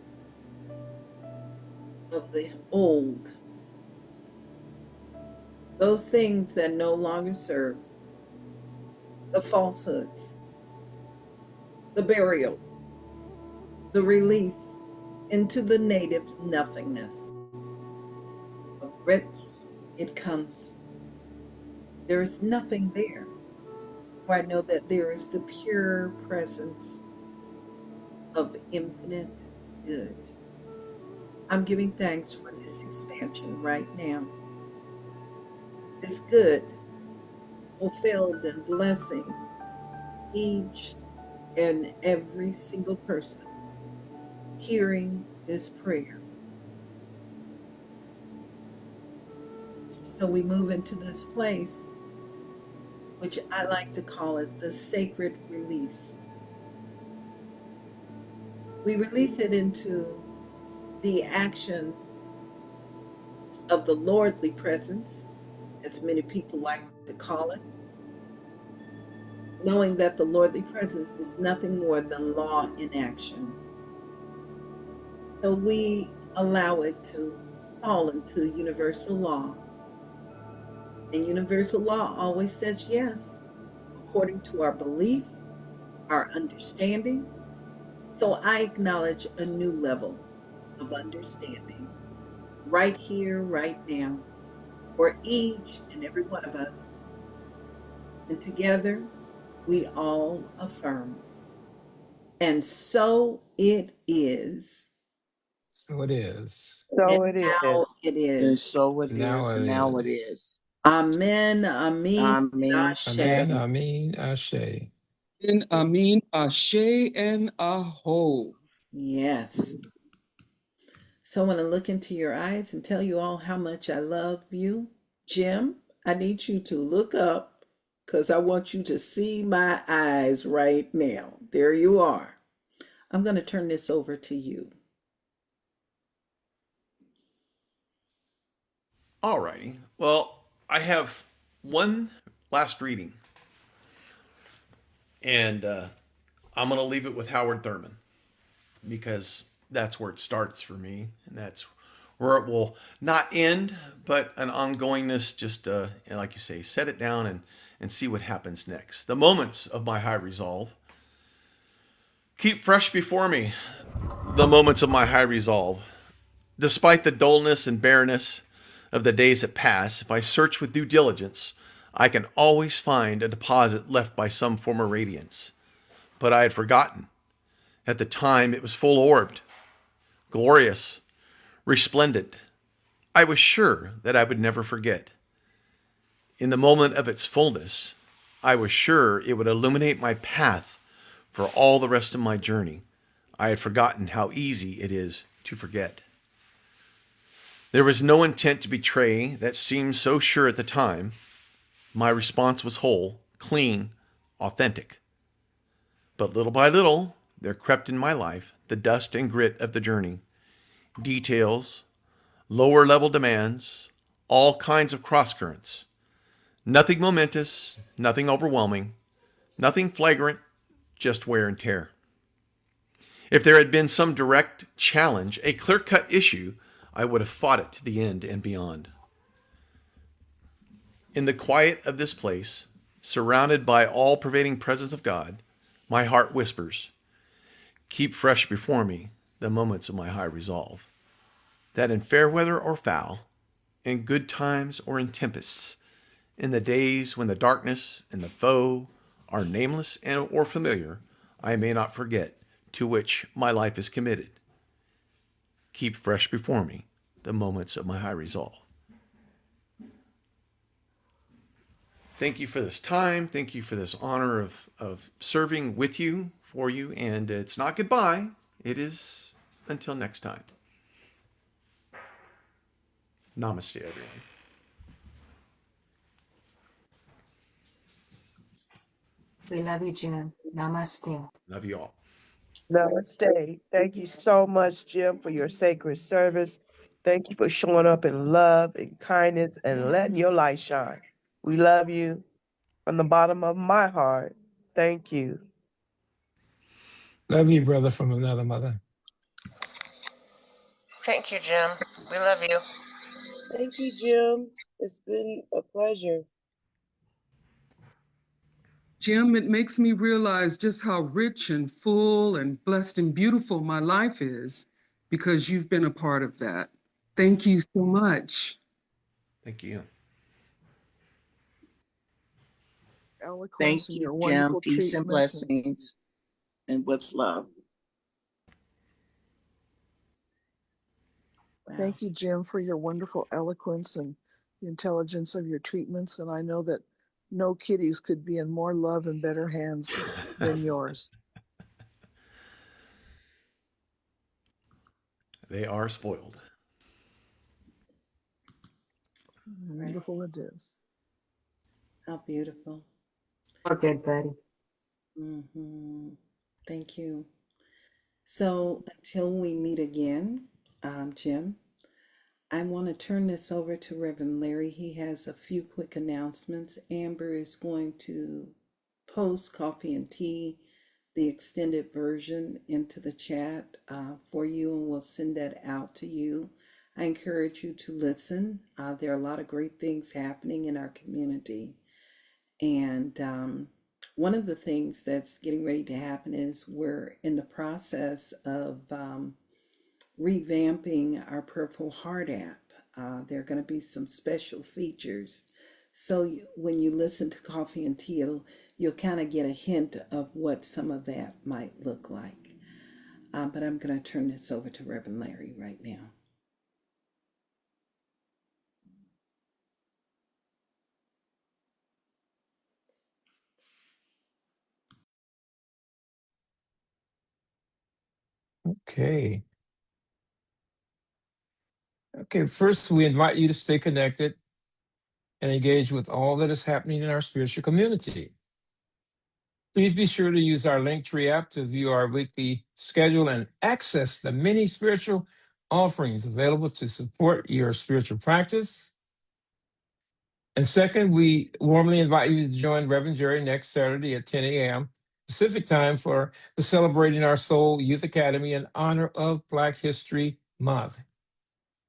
of the old, those things that no longer serve, the falsehoods, the burial, the release into the native nothingness. Of which it comes. There is nothing there. For I know that there is the pure presence of infinite good. I'm giving thanks for this expansion right now. This good, fulfilled and blessing each and every single person hearing this prayer. So we move into this place, which I like to call it the sacred release. We release it into the action of the lordly presence, as many people like to call it, knowing that the lordly presence is nothing more than law in action. So we allow it to fall into universal law. And universal law always says yes, according to our belief, our understanding. So I acknowledge a new level of understanding right here, right now, for each and every one of us. And together, we all affirm And so it is. So it is. And So it is. now it And is. so it Now is. it Now it is. is. Amen, Amin, Amen. Ashe. Amen. Amen. Ashe. And Amin, Ashe, and Aho. Yes. So I want to look into your eyes and tell you all how much I love you. Jim, I need you to look up because I want you to see my eyes right now. There you are. I'm going to turn this over to you. Alrighty. Well, I have one last reading, and I'm going to leave it with Howard Thurman because that's where it starts for me, and that's where it will not end, but an ongoingness. Just like you say, set it down and see what happens next. The moments of my high resolve keep fresh before me. The moments of my high resolve, despite the dullness and bareness of the days that pass, if I search with due diligence, I can always find a deposit left by some former radiance. But I had forgotten. At the time, it was full-orbed, glorious, resplendent. I was sure that I would never forget. In the moment of its fullness, I was sure it would illuminate my path for all the rest of my journey. I had forgotten how easy it is to forget. There was no intent to betray that seemed so sure at the time. My response was whole, clean, authentic. But little by little, there crept in my life the dust and grit of the journey. Details, lower level demands, all kinds of cross-currents. Nothing momentous, nothing overwhelming, nothing flagrant, just wear and tear. If there had been some direct challenge, a clear-cut issue, I would have fought it to the end and beyond. In the quiet of this place, surrounded by all-pervading presence of God, my heart whispers, keep fresh before me the moments of my high resolve, that in fair weather or foul, in good times or in tempests, in the days when the darkness and the foe are nameless and or familiar, I may not forget to which my life is committed. Keep fresh before me the moments of my high resolve. Thank you for this time. Thank you for this honor of serving with you, for you. And it's not goodbye. It is until next time. Namaste, everyone. We love you, Jim. Namaste. Love you all. Namaste. Thank you so much, Jim, for your sacred service. Thank you for showing up in love and kindness and letting your light shine. We love you from the bottom of my heart. Thank you. Love you, brother from another mother. Thank you, Jim. We love you. Thank you, Jim. It's been a pleasure. Jim, it makes me realize just how rich and full and blessed and beautiful my life is because you've been a part of that. Thank you so much. Thank you. Thank you, Jim. Peace and blessings and with love. Thank you, Jim, for your wonderful eloquence and the intelligence of your treatments. And I know that no kitties could be in more love and better hands than yours. They are spoiled. Wonderful it is. How beautiful. Okay, buddy. Thank you. So until we meet again, Jim, I want to turn this over to Reverend Larry. He has a few quick announcements. Amber is going to post Coffee and Tea, the extended version, into the chat for you, and we'll send that out to you. I encourage you to listen. There are a lot of great things happening in our community. And one of the things that's getting ready to happen is we're in the process of revamping our Purple Heart app. There are going to be some special features. So when you listen to Coffee and Tea, you'll kind of get a hint of what some of that might look like. But I'm going to turn this over to Reverend Larry right now. Okay. Okay, first we invite you to stay connected and engage with all that is happening in our spiritual community. Please be sure to use our Linktree app to view our weekly schedule and access the many spiritual offerings available to support your spiritual practice. And second, we warmly invite you to join Reverend Jerry next Saturday at 10 a.m. Pacific time for the Celebrating Our Soul Youth Academy in honor of Black History Month.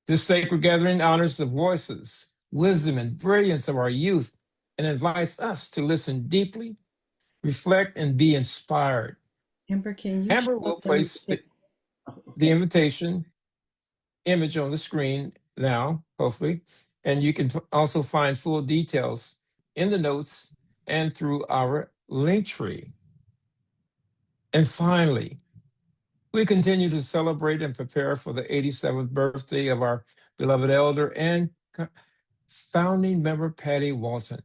This sacred gathering honors the voices, wisdom, and brilliance of our youth and invites us to listen deeply, reflect, and be inspired. Amber, can you Amber show will them? place the invitation image on the screen now, hopefully, and you can also find full details in the notes and through our Linktree. And finally, we continue to celebrate and prepare for the 87th birthday of our beloved elder and founding member, Patty Walton.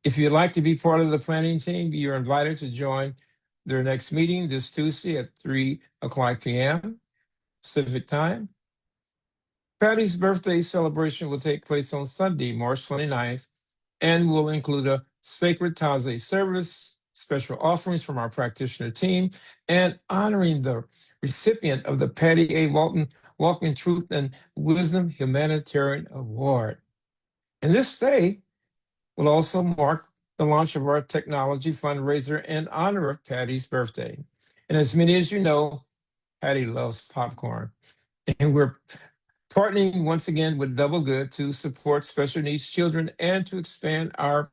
If you'd like to be part of the planning team, you're invited to join their next meeting this Tuesday at 3:00 p.m. Pacific time. Patty's birthday celebration will take place on Sunday, March 29th, and will include a sacred Taizé service, special offerings from our practitioner team, and honoring the recipient of the Patty A. Walton Walk in Truth and Wisdom Humanitarian Award. And this day will also mark the launch of our technology fundraiser in honor of Patty's birthday. And as many as you know, Patty loves popcorn. And we're partnering once again with Double Good to support special needs children and to expand our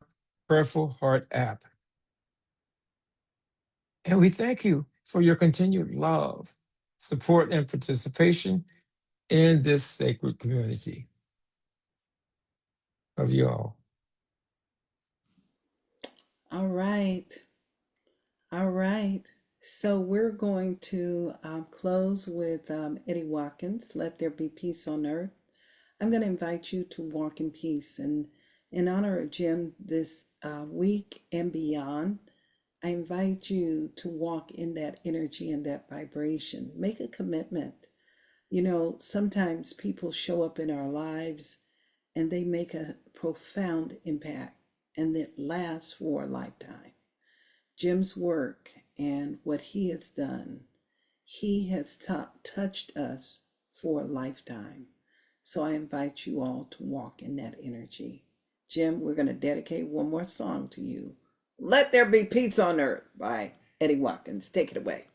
Prayerful Heart app. And we thank you for your continued love, support, and participation in this sacred community. Love you all. All right. All right. So we're going to close with Eddie Watkins, Let There Be Peace on Earth. I'm going to invite you to walk in peace. And in honor of Jim this week and beyond, I invite you to walk in that energy and that vibration. Make a commitment. You know, sometimes people show up in our lives and they make a profound impact and it lasts for a lifetime. Jim's work and what he has done, he has touched us for a lifetime. So I invite you all to walk in that energy. Jim, we're going to dedicate one more song to you. Let There Be Peace on Earth by Eddie Watkins. Take it away.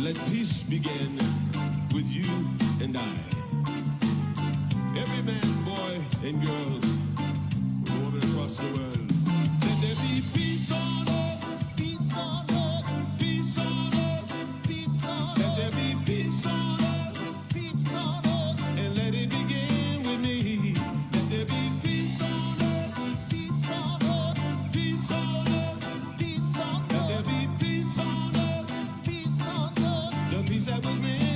Let peace begin with you and I. Every man, boy, and girl, woman across the world. Let there be peace on earth, peace on earth, peace on earth, peace on earth. Let there be peace on earth, peace on earth, and let it begin with me. Let there be peace on earth, peace on earth, peace on earth, peace on earth. Let there be peace on earth, peace on earth. The peace that was meant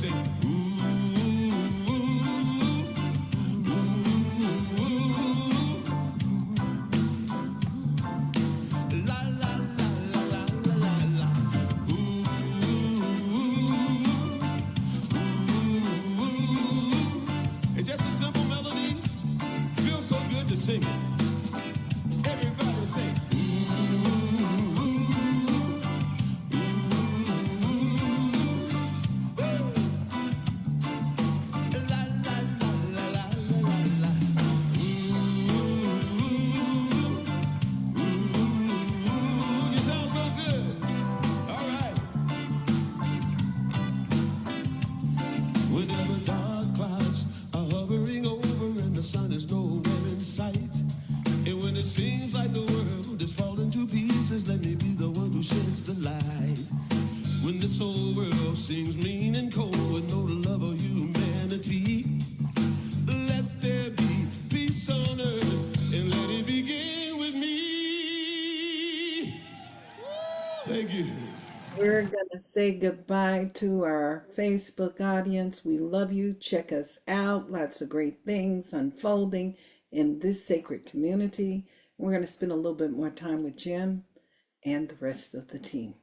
say, ooh, ooh, la la la la la la la, ooh. It's just a simple melody. Feels so good to sing it. Everybody say, you sound so good. All right. Whenever dark clouds are hovering over and the sun is nowhere in sight, and when it seems like the world is falling to pieces, let me be the one who sheds the light. When this whole world seems mean and cold with no love or humanity, let there be peace on earth and let it begin with me. Thank you. We're going to say goodbye to our Facebook audience. We love you. Check us out. Lots of great things unfolding in this sacred community. We're going to spend a little bit more time with Jim and the rest of the team.